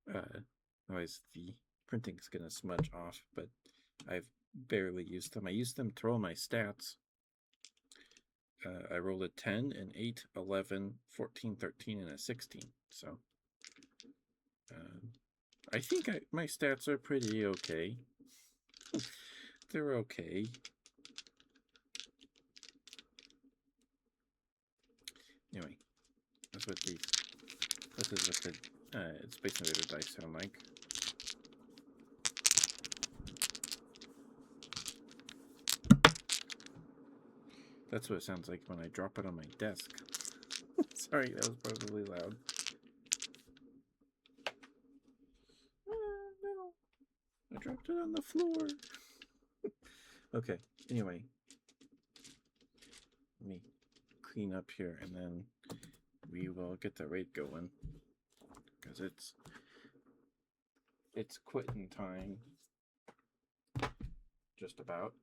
Otherwise the printing's gonna smudge off, but I've barely used them. I used them to roll my stats. I rolled a 10, an 8, 11, 14, 13, and a 16. So I think my stats are pretty okay. They're okay. Anyway, this is what the Space Invader dice sound like. That's what it sounds like when I drop it on my desk. Sorry, that was probably loud. No, I dropped it on the floor. Okay, anyway, let me clean up here and then we will get the raid going, because it's quitting time. Just about.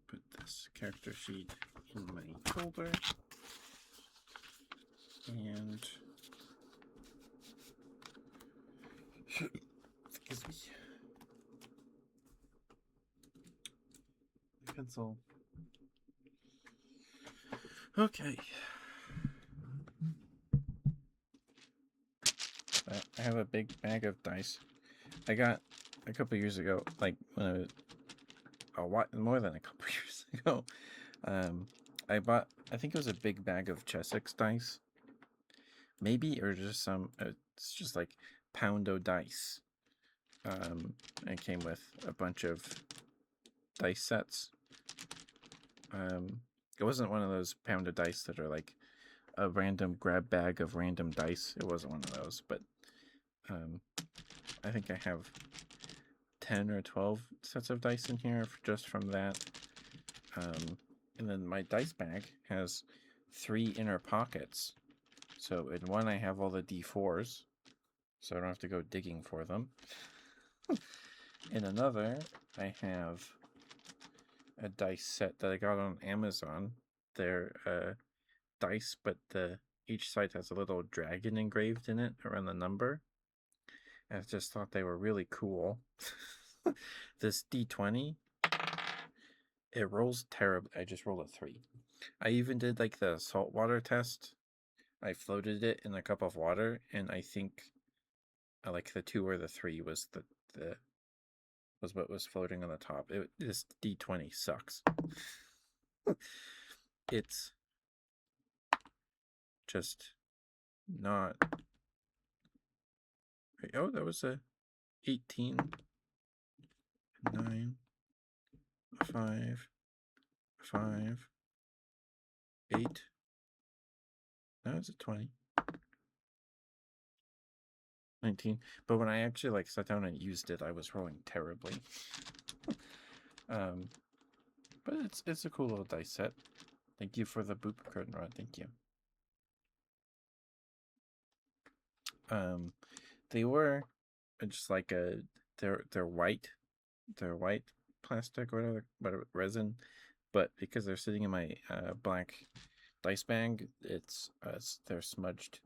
Put this character sheet in my folder. And excuse me. Pencil. Okay. I have a big bag of dice. I got a couple years ago, when I was more than a couple years ago. I bought, I think it was a big bag of Chessex dice. Maybe, or just some, it's just Poundo dice. It came with a bunch of dice sets. It wasn't one of those Poundo dice that are a random grab bag of random dice. It wasn't one of those, but I think I have 10 or 12 sets of dice in here just from that. And then my dice bag has 3 inner pockets. So in one I have all the D4s, so I don't have to go digging for them. In another, I have a dice set that I got on Amazon. They're dice, but each side has a little dragon engraved in it around the number. And I just thought they were really cool. This D20, it rolls terribly. I just rolled a 3. I even did the saltwater test I floated it in a cup of water, and I think like the 2 or the 3 was the was what was floating on the top. This D20 sucks. It's just not. Oh, that was a 18, 9, 5, 5, 8. That was a 20. 19. But when I actually like sat down and used it, I was rolling terribly. But it's a cool little dice set. Thank you for the boop curtain rod. Thank you. They were just like they're white. They're white plastic or whatever resin, but because they're sitting in my black dice bag, they're smudged.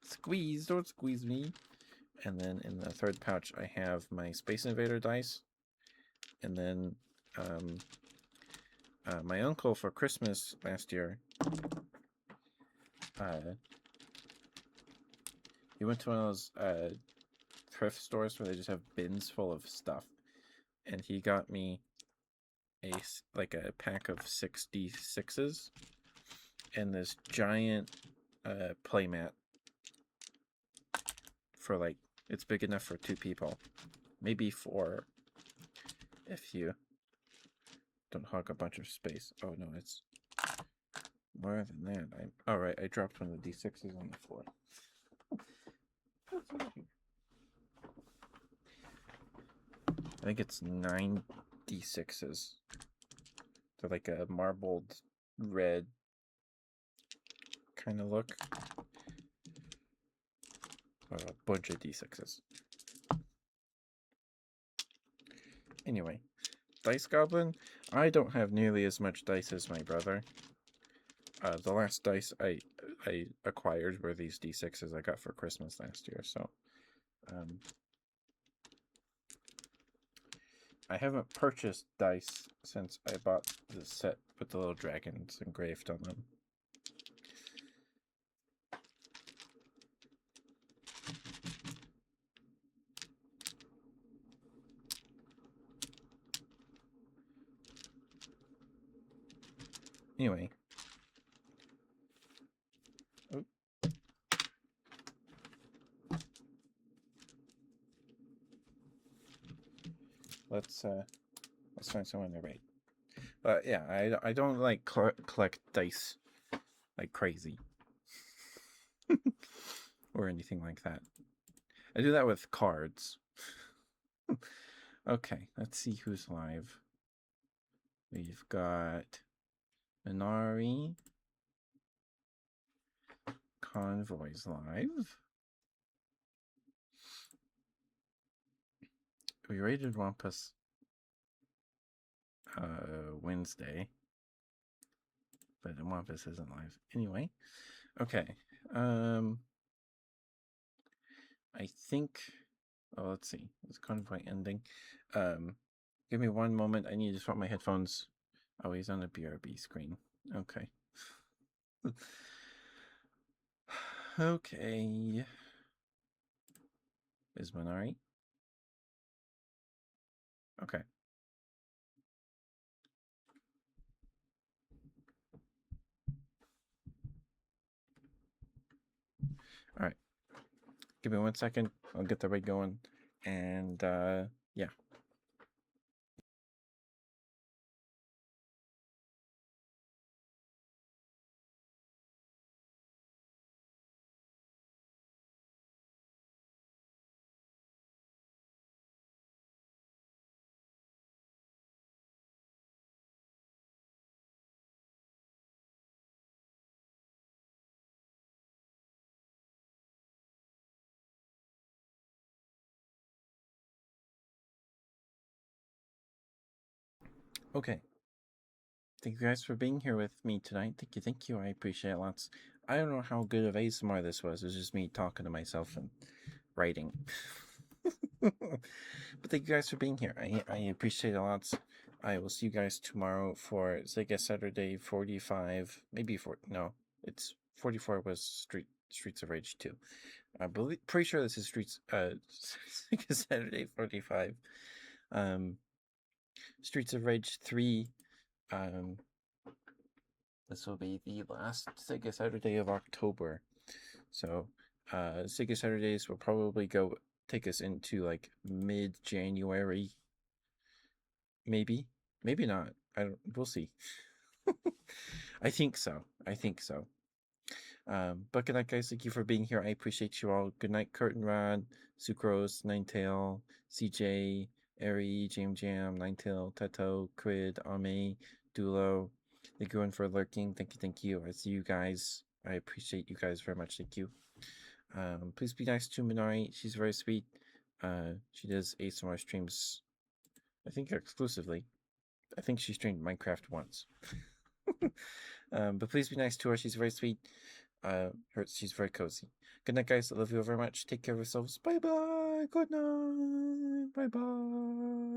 Squeeze, don't squeeze me. And then in the third pouch, I have my Space Invader dice. And then my uncle for Christmas last year, he went to one of those thrift stores where they just have bins full of stuff, and he got me a pack of 66s and this giant playmat for like, it's big enough for 2 people, maybe 4 if you don't hog a bunch of space. Oh no, it's more than that. All right, I dropped one of the D6s on the floor. I think it's 9 D6s. They're like a marbled red kind of look. Or a bunch of D6s. Anyway, Dice Goblin. I don't have nearly as much dice as my brother. The last dice I acquired were these D6s I got for Christmas last year, so I haven't purchased dice since I bought the set with the little dragons engraved on them. Anyway. Oop. Let's find someone to rate. But yeah, I don't like collect dice like crazy or anything like that. I do that with cards. Okay, let's see who's live. We've got Minari. Convoy's live. We rated Wampus Wednesday, but Wampus isn't live anyway. Okay, I think. Oh, let's see. Is Convoy ending? Give me one moment. I need to swap my headphones. Oh, he's on the BRB screen. Okay. Okay. Is Minari? Okay. All right. Give me 1 second. I'll get the raid going. And yeah. Okay. Thank you guys for being here with me tonight. Thank you. I appreciate it lots. I don't know how good of ASMR this was. It was just me talking to myself and writing. But thank you guys for being here. I appreciate it lots. I will see you guys tomorrow for Sega Saturday 45. Maybe 4. No, it's 44 was Streets of Rage 2. Pretty sure this is Sega Saturday 45. Streets of Rage 3. This will be the last Sega Saturday of October. So, Sega Saturdays will probably take us into like mid-January. Maybe not. We'll see. I think so. But good night, guys. Thank you for being here. I appreciate you all. Good night, Curtain Rod, Sucrose, Ninetail, CJ, Airy, Jam, Ninetail, Teto, Crid, Ame, Dulo. Thank you everyone for lurking. Thank you. I see you guys. I appreciate you guys very much. Thank you. Please be nice to Minari. She's very sweet. She does ASMR streams, I think exclusively. I think she streamed Minecraft once. But please be nice to her. She's very sweet. She's very cozy. Good night, guys. I love you very much. Take care of yourselves. Bye bye. Good night. Bye bye.